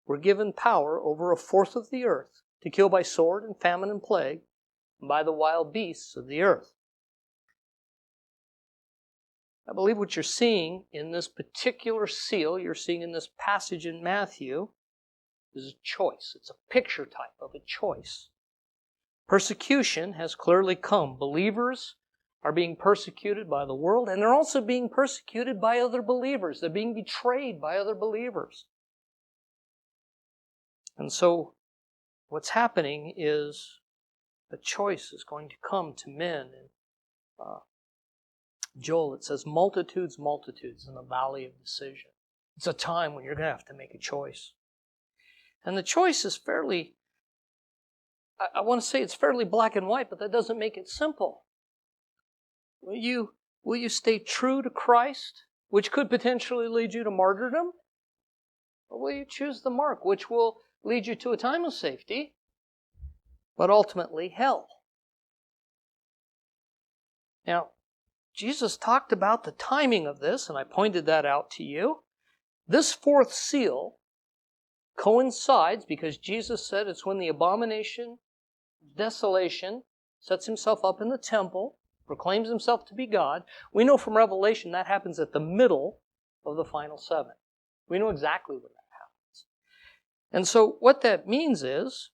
were given power over 1/4 of the earth to kill by sword and famine and plague, and by the wild beasts of the earth." I believe what you're seeing in this particular seal, you're seeing in this passage in Matthew, is a choice. It's a picture type of a choice. Persecution has clearly come. Believers are being persecuted by the world, and they're also being persecuted by other believers. They're being betrayed by other believers. And so what's happening is a choice is going to come to men. And Joel, it says, multitudes in the valley of decision. It's a time when you're going to have to make a choice. And the choice is fairly, I want to say it's fairly black and white, but that doesn't make it simple. Will you stay true to Christ, which could potentially lead you to martyrdom? Or will you choose the mark, which will lead you to a time of safety, but ultimately hell? Now, Jesus talked about the timing of this, and I pointed that out to you. This 4th seal coincides, because Jesus said it's when the abomination, desolation, sets himself up in the temple. proclaims himself to be God. We know from Revelation that happens at the middle of the final seven. We know exactly when that happens. And so what that means is,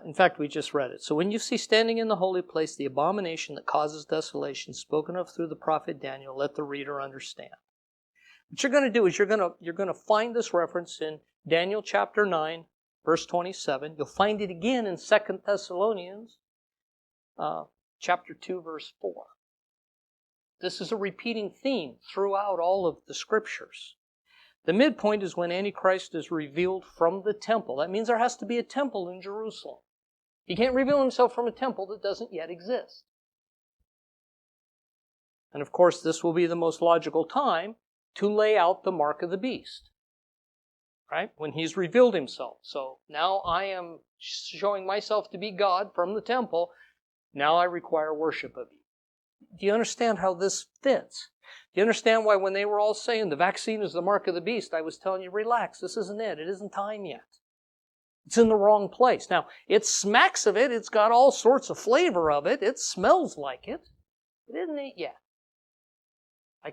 in fact, we just read it. So when you see standing in the holy place the abomination that causes desolation, spoken of through the prophet Daniel, let the reader understand. What you're going to do is you're going to find this reference in Daniel chapter 9, verse 27. You'll find it again in 2 Thessalonians chapter 2, verse 4. This is a repeating theme throughout all of the scriptures. The midpoint is when Antichrist is revealed from the temple. That means there has to be a temple in Jerusalem. He can't reveal himself from a temple that doesn't yet exist. And of course, this will be the most logical time to lay out the mark of the beast, right? When he's revealed himself. So now I am showing myself to be God from the temple. Now I require worship of you. Do you understand how this fits? Do you understand why when they were all saying the vaccine is the mark of the beast, I was telling you, relax, this isn't it. It isn't time yet. It's in the wrong place. Now, it smacks of it. It's got all sorts of flavor of it. It smells like it. It isn't it yet. I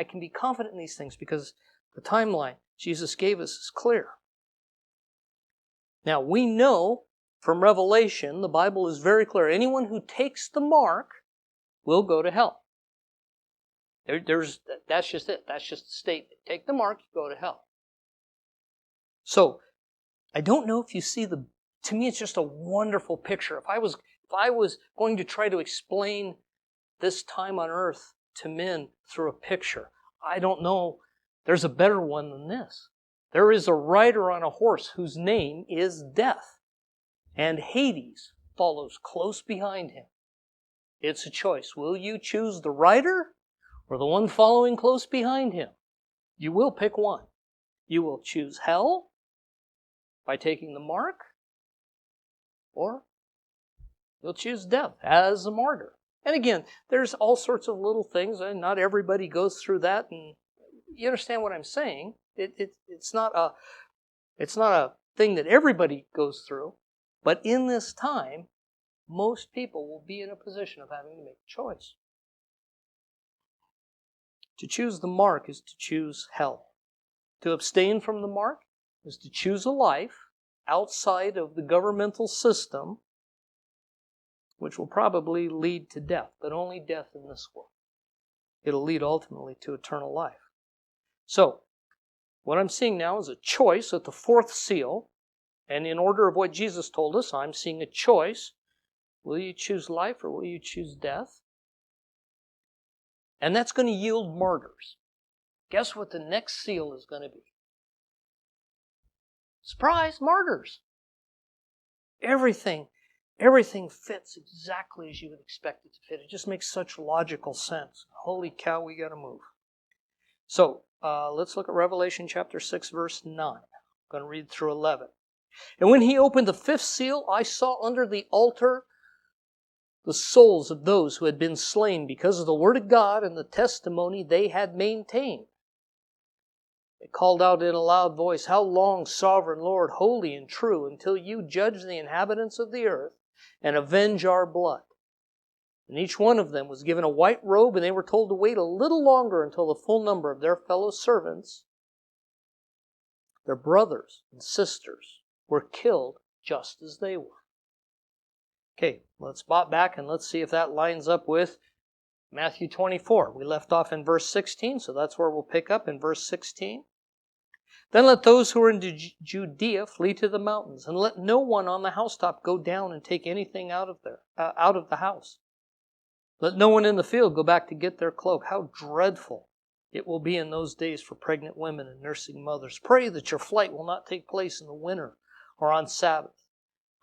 can be confident in these things because the timeline Jesus gave us is clear. Now, we know from Revelation, the Bible is very clear. Anyone who takes the mark will go to hell. That's just it. That's just a statement. Take the mark, you go to hell. So, I don't know if you see to me it's just a wonderful picture. If I was going to try to explain this time on earth to men through a picture, I don't know, there's a better one than this. There is a rider on a horse whose name is Death, and Hades follows close behind him. It's a choice. Will you choose the rider or the one following close behind him? You will pick one. You will choose hell by taking the mark, or you'll choose death as a martyr. And again, there's all sorts of little things, and not everybody goes through that. And you understand what I'm saying? It's not a thing that everybody goes through. But in this time, most people will be in a position of having to make a choice. To choose the mark is to choose hell. To abstain from the mark is to choose a life outside of the governmental system, which will probably lead to death, but only death in this world. It'll lead ultimately to eternal life. So, what I'm seeing now is a choice at the fourth seal, and in order of what Jesus told us, I'm seeing a choice. Will you choose life or will you choose death? And that's going to yield martyrs. Guess what the next seal is going to be? Surprise, martyrs. Everything fits exactly as you would expect it to fit. It just makes such logical sense. Holy cow, we got to move. So, let's look at Revelation chapter 6, verse 9. I'm going to read through 11. And when he opened the fifth seal, I saw under the altar the souls of those who had been slain because of the word of God and the testimony they had maintained. They called out in a loud voice, "How long, sovereign Lord, holy and true, until you judge the inhabitants of the earth and avenge our blood?" And each one of them was given a white robe, and they were told to wait a little longer until the full number of their fellow servants, their brothers and sisters, were killed just as they were. Okay, let's bop back and let's see if that lines up with Matthew 24. We left off in verse 16, so that's where we'll pick up in verse 16. Then let those who are in Judea flee to the mountains, and let no one on the housetop go down and take anything out of the house. Let no one in the field go back to get their cloak. How dreadful it will be in those days for pregnant women and nursing mothers. Pray that your flight will not take place in the winter or on Sabbath,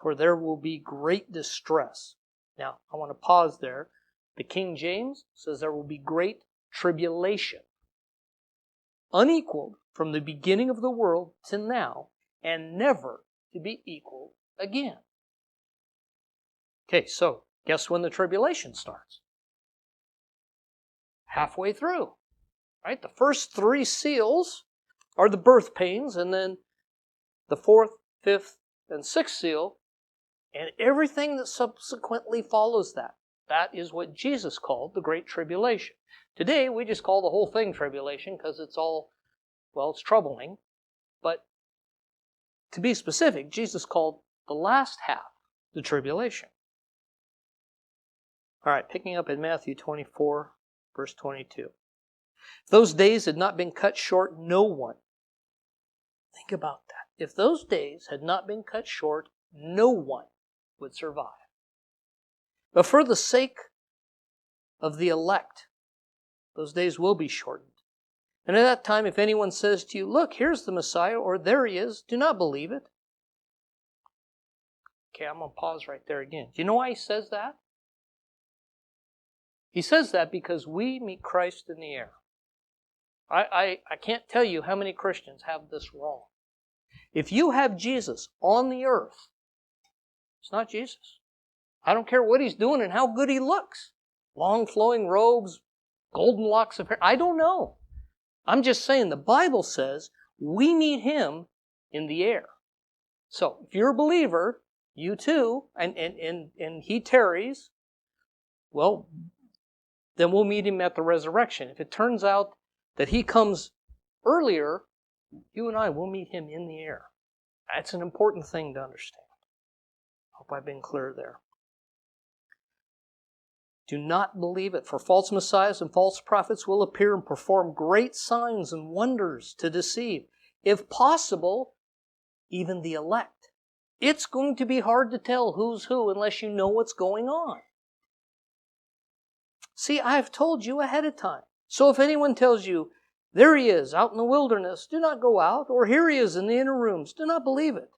for there will be great distress. Now, I want to pause there. The King James says there will be great tribulation, unequaled from the beginning of the world to now, and never to be equaled again. Okay, so guess when the tribulation starts? Halfway through, right? The first three seals are the birth pains, and then the fourth, fifth, and sixth seal and everything that subsequently follows that. That is what Jesus called the Great Tribulation. Today, we just call the whole thing tribulation because it's all, well, it's troubling. But to be specific, Jesus called the last half the tribulation. All right, picking up in Matthew 24, verse 22. If those days had not been cut short, no one. Think about that. If those days had not been cut short, no one would survive. But for the sake of the elect, those days will be shortened. And at that time, if anyone says to you, look, here's the Messiah, or there he is, do not believe it. Okay, I'm going to pause right there again. Do you know why he says that? He says that because we meet Christ in the air. I can't tell you how many Christians have this wrong. If you have Jesus on the earth, it's not Jesus. I don't care what he's doing and how good he looks. Long flowing robes, golden locks of hair. I don't know. I'm just saying the Bible says we meet him in the air. So if you're a believer, you too, and he tarries, well, then we'll meet him at the resurrection. If it turns out that he comes earlier, you and I will meet him in the air. That's an important thing to understand. Hope I've been clear there. Do not believe it, for false messiahs and false prophets will appear and perform great signs and wonders to deceive, if possible, even the elect. It's going to be hard to tell who's who unless you know what's going on. See, I've told you ahead of time. So if anyone tells you, there he is out in the wilderness, do not go out, or here he is in the inner rooms, do not believe it.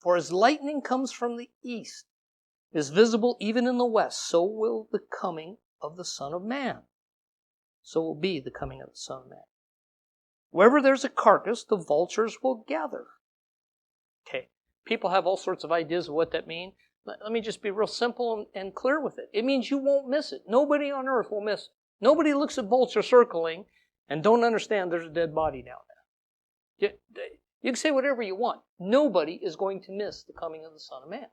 For as lightning comes from the east, is visible even in the west, so will the coming of the Son of Man. So will be the coming of the Son of Man. Wherever there's a carcass, the vultures will gather. Okay, people have all sorts of ideas of what that means. Let me just be real simple and clear with it. It means you won't miss it. Nobody on earth will miss it. Nobody looks at vulture circling and don't understand there's a dead body down there. You can say whatever you want. Nobody is going to miss the coming of the Son of Man.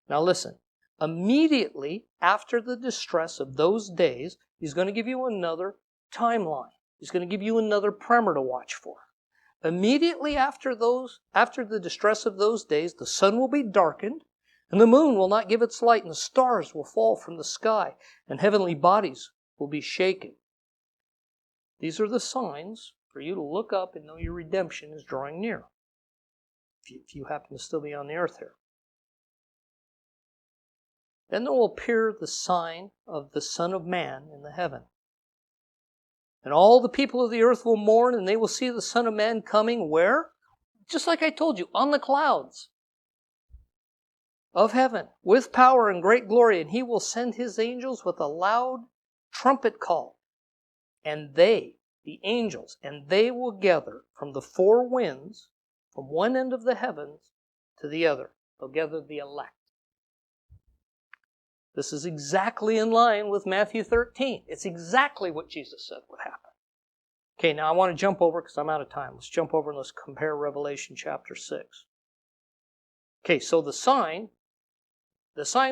Now listen, immediately after the distress of those days, he's going to give you another timeline. He's going to give you another primer to watch for. Immediately after the distress of those days, the sun will be darkened, and the moon will not give its light, and the stars will fall from the sky, and heavenly bodies will be shaken. These are the signs for you to look up and know your redemption is drawing near, if you happen to still be on the earth here. Then there will appear the sign of the Son of Man in the heaven. And all the people of the earth will mourn, and they will see the Son of Man coming where? Just like I told you, on the clouds of heaven, with power and great glory. And he will send his angels with a loud trumpet call. And they, the angels, and they will gather from the four winds, from one end of the heavens to the other. They'll gather the elect. This is exactly in line with Matthew 13. It's exactly what Jesus said would happen. Okay, now I want to jump over because I'm out of time. Let's jump over and let's compare Revelation chapter 6. Okay, so the sign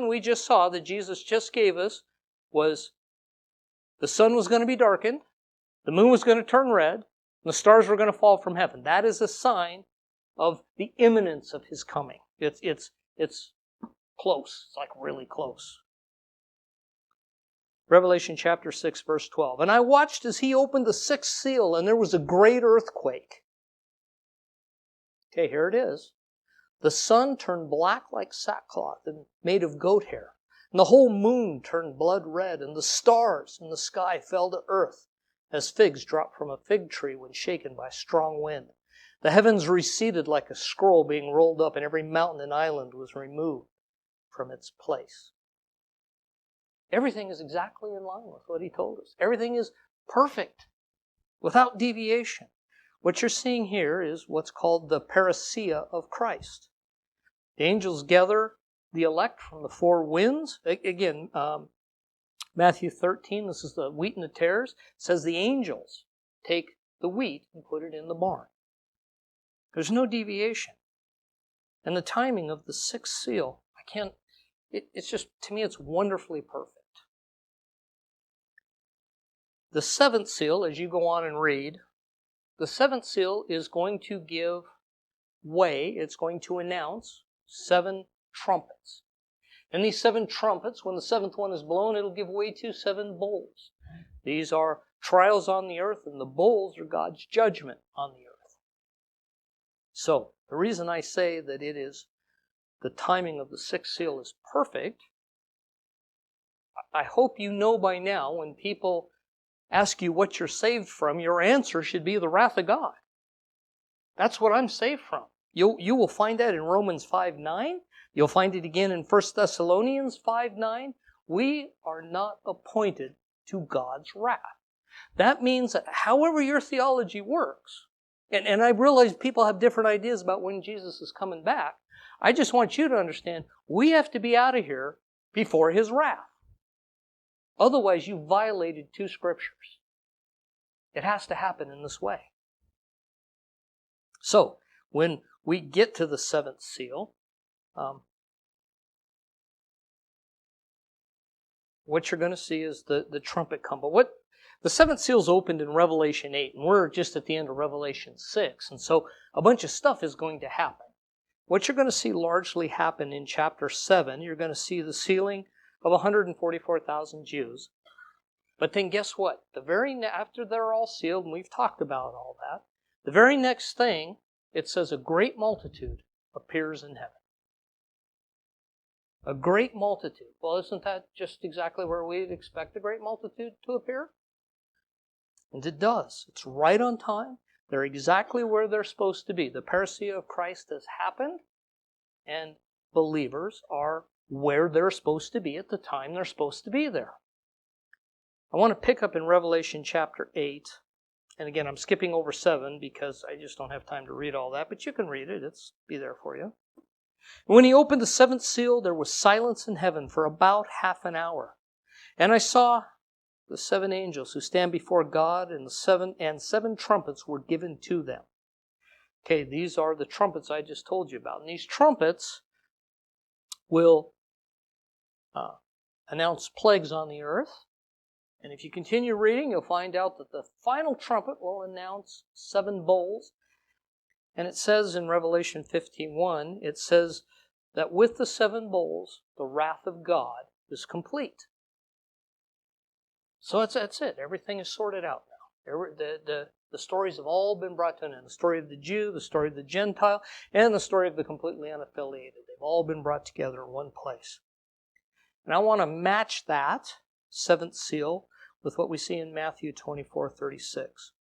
we just saw that Jesus just gave us was the sun was going to be darkened, the moon was going to turn red, and the stars were going to fall from heaven. That is a sign of the imminence of his coming. It's close. It's like really close. Revelation chapter 6, verse 12. And I watched as he opened the sixth seal, and there was a great earthquake. Okay, here it is. The sun turned black like sackcloth and made of goat hair. And the whole moon turned blood red, and the stars in the sky fell to earth, as figs drop from a fig tree when shaken by strong wind. The heavens receded like a scroll being rolled up, and every mountain and island was removed from its place. Everything is exactly in line with what he told us. Everything is perfect, without deviation. What you're seeing here is what's called the parousia of Christ. The angels gather the elect from the four winds. Again, Matthew 13, this is the wheat and the tares, says the angels take the wheat and put it in the barn. There's no deviation. And the timing of the sixth seal, it's just, to me, it's wonderfully perfect. The seventh seal, as you go on and read, the seventh seal is going to give way, it's going to announce 7 trumpets. And these 7 trumpets, when the 7th one is blown, it'll give way to 7 bowls. These are trials on the earth, and the bowls are God's judgment on the earth. So, the reason I say that it is the timing of the 6th seal is perfect, I hope you know by now when people ask you what you're saved from, your answer should be the wrath of God. That's what I'm saved from. You will find that in Romans 5:9. You'll find it again in 1 Thessalonians 5:9. We are not appointed to God's wrath. That means that however your theology works, and I realize people have different ideas about when Jesus is coming back, I just want you to understand, we have to be out of here before His wrath. Otherwise, you violated 2 scriptures. It has to happen in this way. So, when we get to the 7th seal, what you're going to see is the trumpet come. But the 7th seal is opened in Revelation 8, and we're just at the end of Revelation 6, and so a bunch of stuff is going to happen. What you're going to see largely happen in chapter 7, you're going to see the sealing of 144,000 Jews. But then guess what? After they're all sealed, and we've talked about all that, the very next thing, it says a great multitude appears in heaven. A great multitude. Well, isn't that just exactly where we'd expect a great multitude to appear? And it does. It's right on time. They're exactly where they're supposed to be. The parousia of Christ has happened, and believers are where they're supposed to be at the time they're supposed to be there. I want to pick up in Revelation chapter 8. And again, I'm skipping over 7 because I just don't have time to read all that, but you can read it. It's be there for you. When He opened the 7th seal, there was silence in heaven for about half an hour. And I saw the 7 angels who stand before God, and 7 trumpets were given to them. Okay, these are the trumpets I just told you about. And these trumpets will announce plagues on the earth. And if you continue reading, you'll find out that the final trumpet will announce 7 bowls. And it says in Revelation 15:1, it says that with the 7 bowls, the wrath of God is complete. So that's it. Everything is sorted out now. The stories have all been brought to an end. The story of the Jew, the story of the Gentile, and the story of the completely unaffiliated. They've all been brought together in one place. And I want to match that 7th seal with what we see in Matthew 24:36.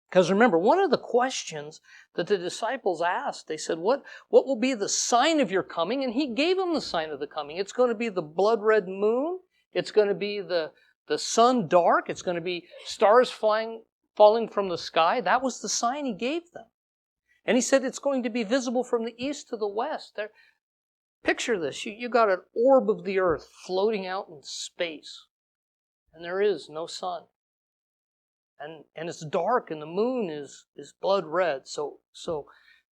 Because remember, one of the questions that the disciples asked, they said, what will be the sign of your coming? And He gave them the sign of the coming. It's going to be the blood red moon. It's going to be the sun dark. It's going to be stars falling from the sky. That was the sign He gave them. And He said it's going to be visible from the east to the west. Picture this. You got an orb of the earth floating out in space. And there is no sun. And it's dark, and the moon is blood red. So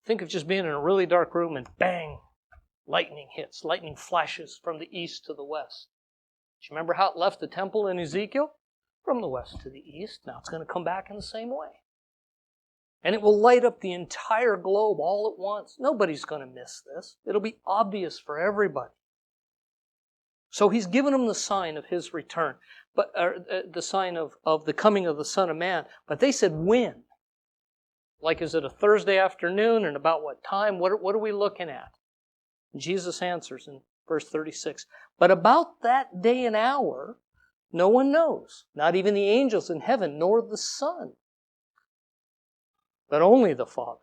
think of just being in a really dark room, and bang, lightning hits. Lightning flashes from the east to the west. Do you remember how it left the temple in Ezekiel? From the west to the east. Now it's going to come back in the same way. And it will light up the entire globe all at once. Nobody's going to miss this. It'll be obvious for everybody. So He's given them the sign of His return, but the sign of the coming of the Son of Man. But they said, when? Like, is it a Thursday afternoon, and about what time? What are we looking at? And Jesus answers in verse 36, but about that day and hour, no one knows, not even the angels in heaven, nor the Son, but only the Father.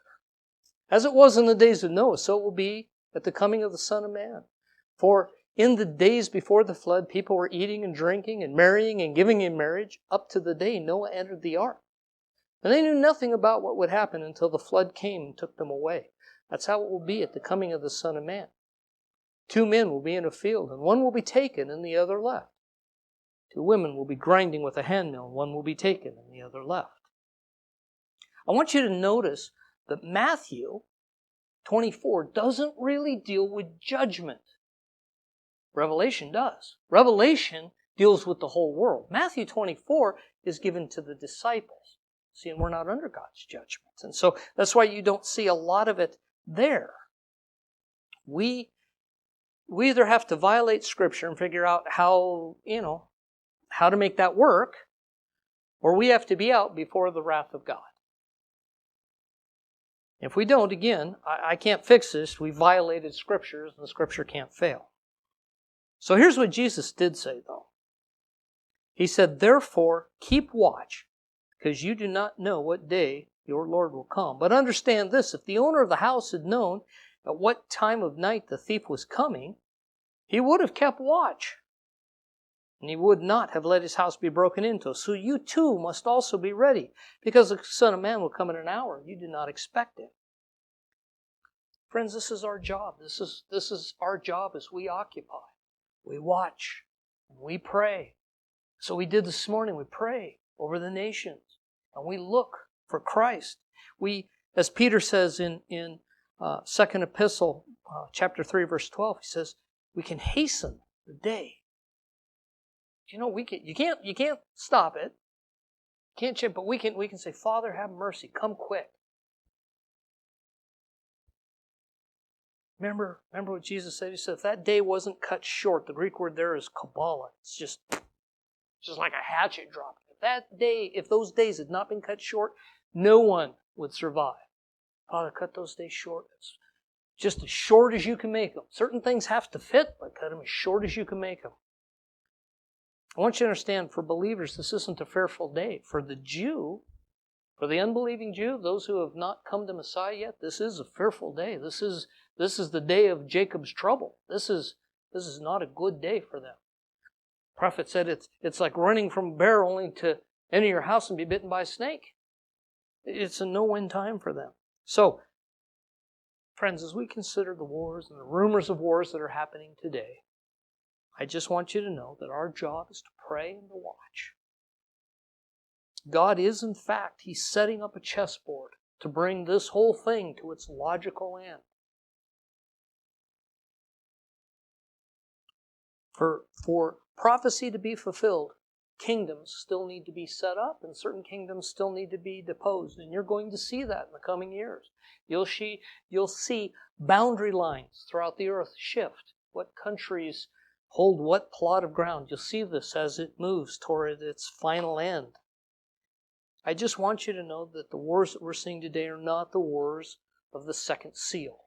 As it was in the days of Noah, so it will be at the coming of the Son of Man. For in the days before the flood, people were eating and drinking and marrying and giving in marriage up to the day Noah entered the ark. And they knew nothing about what would happen until the flood came and took them away. That's how it will be at the coming of the Son of Man. 2 men will be in a field, and one will be taken and the other left. 2 women will be grinding with a handmill, and one will be taken and the other left. I want you to notice that Matthew 24 doesn't really deal with judgment. Revelation does. Revelation deals with the whole world. Matthew 24 is given to the disciples. See, and we're not under God's judgment. And so that's why you don't see a lot of it there. We either have to violate Scripture and figure out how to make that work, or we have to be out before the wrath of God. If we don't, again, I can't fix this. We violated Scriptures, and the Scripture can't fail. So here's what Jesus did say, though. He said, therefore, keep watch, because you do not know what day your Lord will come. But understand this, if the owner of the house had known at what time of night the thief was coming, he would have kept watch, and he would not have let his house be broken into. So you too must also be ready, because the Son of Man will come in an hour you do not expect it. Friends, this is our job. This is our job as we occupy. We watch, and we pray. So we did this morning. We pray over the nations, and we look for Christ. We, as Peter says in 2nd Epistle, chapter 3, verse 12, he says, we can hasten the day. You know, you can't stop it. Can't change, but we can say, Father, have mercy, come quick. Remember what Jesus said? He said, if that day wasn't cut short, the Greek word there is Kabbalah. It's just like a hatchet drop. If those days had not been cut short, no one would survive. Father, cut those days short. It's just as short as you can make them. Certain things have to fit, but cut them as short as you can make them. I want you to understand, for believers, this isn't a fearful day. For the Jew, for the unbelieving Jew, those who have not come to Messiah yet, this is a fearful day. This is the day of Jacob's trouble. This is not a good day for them. The prophet said it's like running from a bear only to enter your house and be bitten by a snake. It's a no-win time for them. So, friends, as we consider the wars and the rumors of wars that are happening today, I just want you to know that our job is to pray and to watch. God is, in fact, He's setting up a chessboard to bring this whole thing to its logical end. For prophecy to be fulfilled, kingdoms still need to be set up, and certain kingdoms still need to be deposed. And you're going to see that in the coming years. You'll see boundary lines throughout the earth shift. What countries hold what plot of ground. You'll see this as it moves toward its final end. I just want you to know that the wars that we're seeing today are not the wars of the second seal.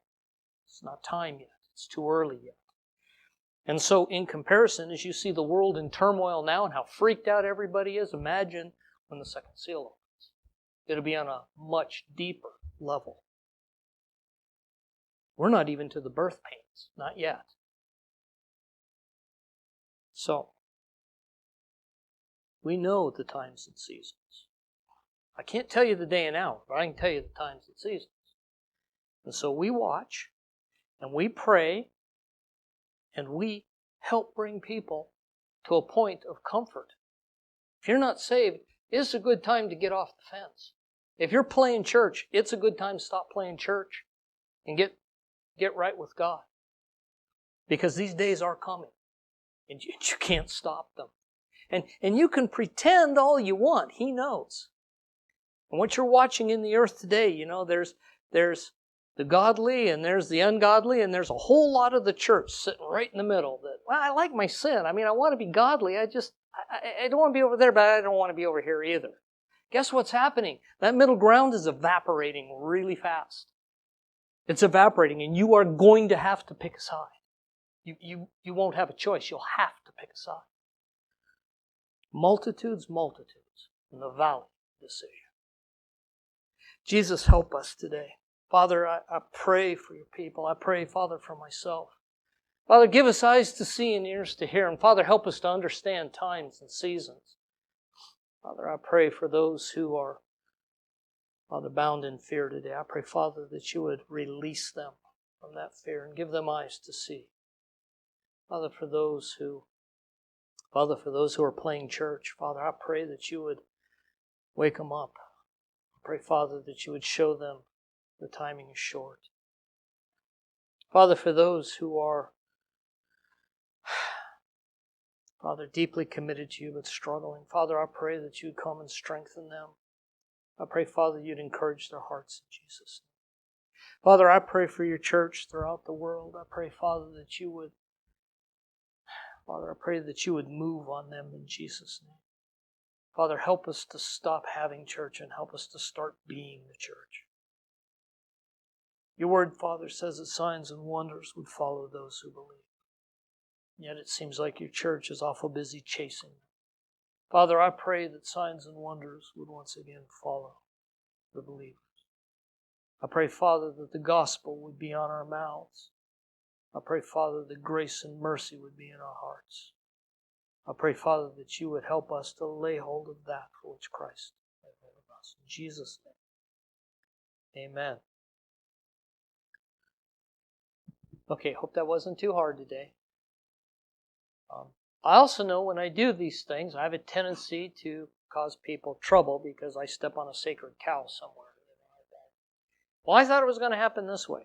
It's not time yet. It's too early yet. And so in comparison, as you see the world in turmoil now and how freaked out everybody is, imagine when the second seal opens. It'll be on a much deeper level. We're not even to the birth pains. Not yet. So, we know the times and seasons. I can't tell you the day and hour, but I can tell you the times and seasons. And so we watch, and we pray, and we help bring people to a point of comfort. If you're not saved, it's a good time to get off the fence. If you're playing church, it's a good time to stop playing church and get right with God. Because these days are coming, and you can't stop them. And you can pretend all you want. He knows. And what you're watching in the earth today, you know, there's the godly and there's the ungodly, and there's a whole lot of the church sitting right in the middle. That, well, I like my sin. I mean, I want to be godly. I don't want to be over there, but I don't want to be over here either. Guess what's happening? That middle ground is evaporating really fast. It's evaporating, and you are going to have to pick a side. You won't have a choice. You'll have to pick a side. Multitudes in the valley of decision. Jesus, help us today. Father, I pray for your people. I pray, Father, for myself. Father, give us eyes to see and ears to hear. And Father, help us to understand times and seasons. Father, I pray for those who are, Father, bound in fear today. I pray, Father, that you would release them from that fear and give them eyes to see. Father, for those who are playing church, Father, I pray that you would wake them up. I pray, Father, that you would show them the timing is short. Father, for those who are, Father, deeply committed to you but struggling, Father, I pray that you'd come and strengthen them. I pray, Father, you'd encourage their hearts in Jesus' name. Father, I pray for your church throughout the world. I pray, Father, that you would, Father, I pray that you would move on them in Jesus' name. Father, help us to stop having church and help us to start being the church. Your word, Father, says that signs and wonders would follow those who believe. Yet it seems like your church is awful busy chasing them. Father, I pray that signs and wonders would once again follow the believers. I pray, Father, that the gospel would be on our mouths. I pray, Father, that grace and mercy would be in our hearts. I pray, Father, that you would help us to lay hold of that for which Christ laid hold of us. In Jesus' name, amen. Okay, hope that wasn't too hard today. I also know when I do these things, I have a tendency to cause people trouble because I step on a sacred cow somewhere. Well, I thought it was going to happen this way.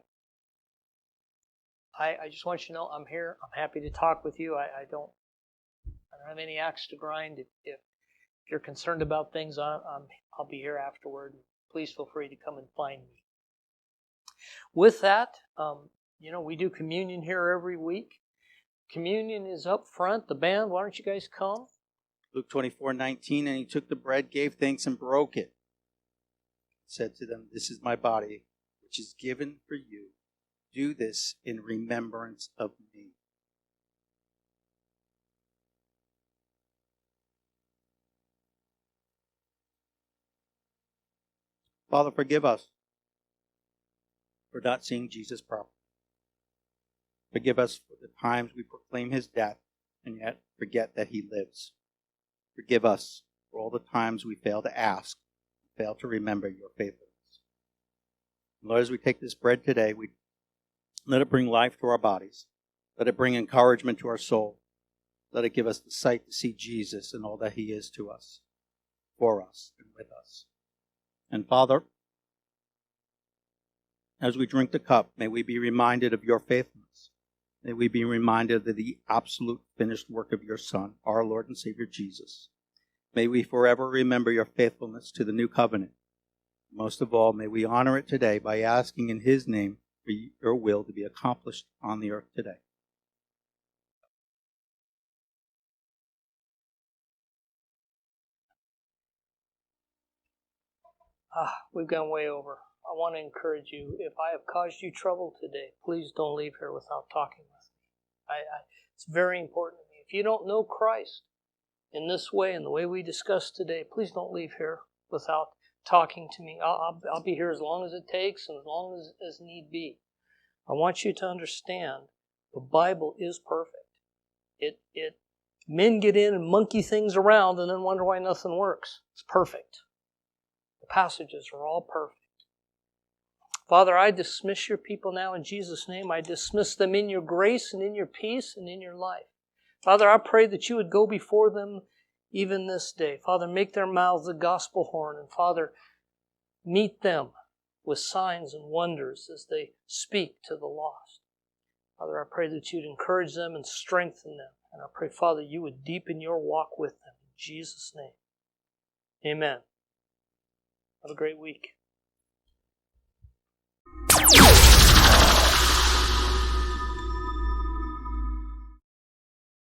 I just want you to know I'm here. I'm happy to talk with you. I don't have any axe to grind. If you're concerned about things, I'll be here afterward. Please feel free to come and find me. With that, we do communion here every week. Communion is up front. The band, why don't you guys come? Luke 24:19, and he took the bread, gave thanks, and broke it. Said to them, "This is my body, which is given for you. Do this in remembrance of me." Father, forgive us for not seeing Jesus properly. Forgive us for the times we proclaim his death and yet forget that he lives. Forgive us for all the times we fail to ask, fail to remember your faithfulness. Lord, as we take this bread today, we let it bring life to our bodies. Let it bring encouragement to our soul. Let it give us the sight to see Jesus and all that he is to us, for us, and with us. And Father, as we drink the cup, may we be reminded of your faithfulness. May we be reminded of the absolute finished work of your Son, our Lord and Savior Jesus. May we forever remember your faithfulness to the new covenant. Most of all, may we honor it today by asking in his name for your will to be accomplished on the earth today. We've gone way over. I want to encourage you, if I have caused you trouble today, please don't leave here without talking with me. It's very important to me. If you don't know Christ in this way, in the way we discussed today, please don't leave here without talking to me. I'll be here as long as it takes and as long as need be. I want you to understand the Bible is perfect. Men get in and monkey things around and then wonder why nothing works. It's perfect. The passages are all perfect. Father, I dismiss your people now in Jesus' name. I dismiss them in your grace and in your peace and in your life. Father, I pray that you would go before them even this day. Father, make their mouths a gospel horn. And Father, meet them with signs and wonders as they speak to the lost. Father, I pray that you'd encourage them and strengthen them. And I pray, Father, you would deepen your walk with them. In Jesus' name, amen. Have a great week.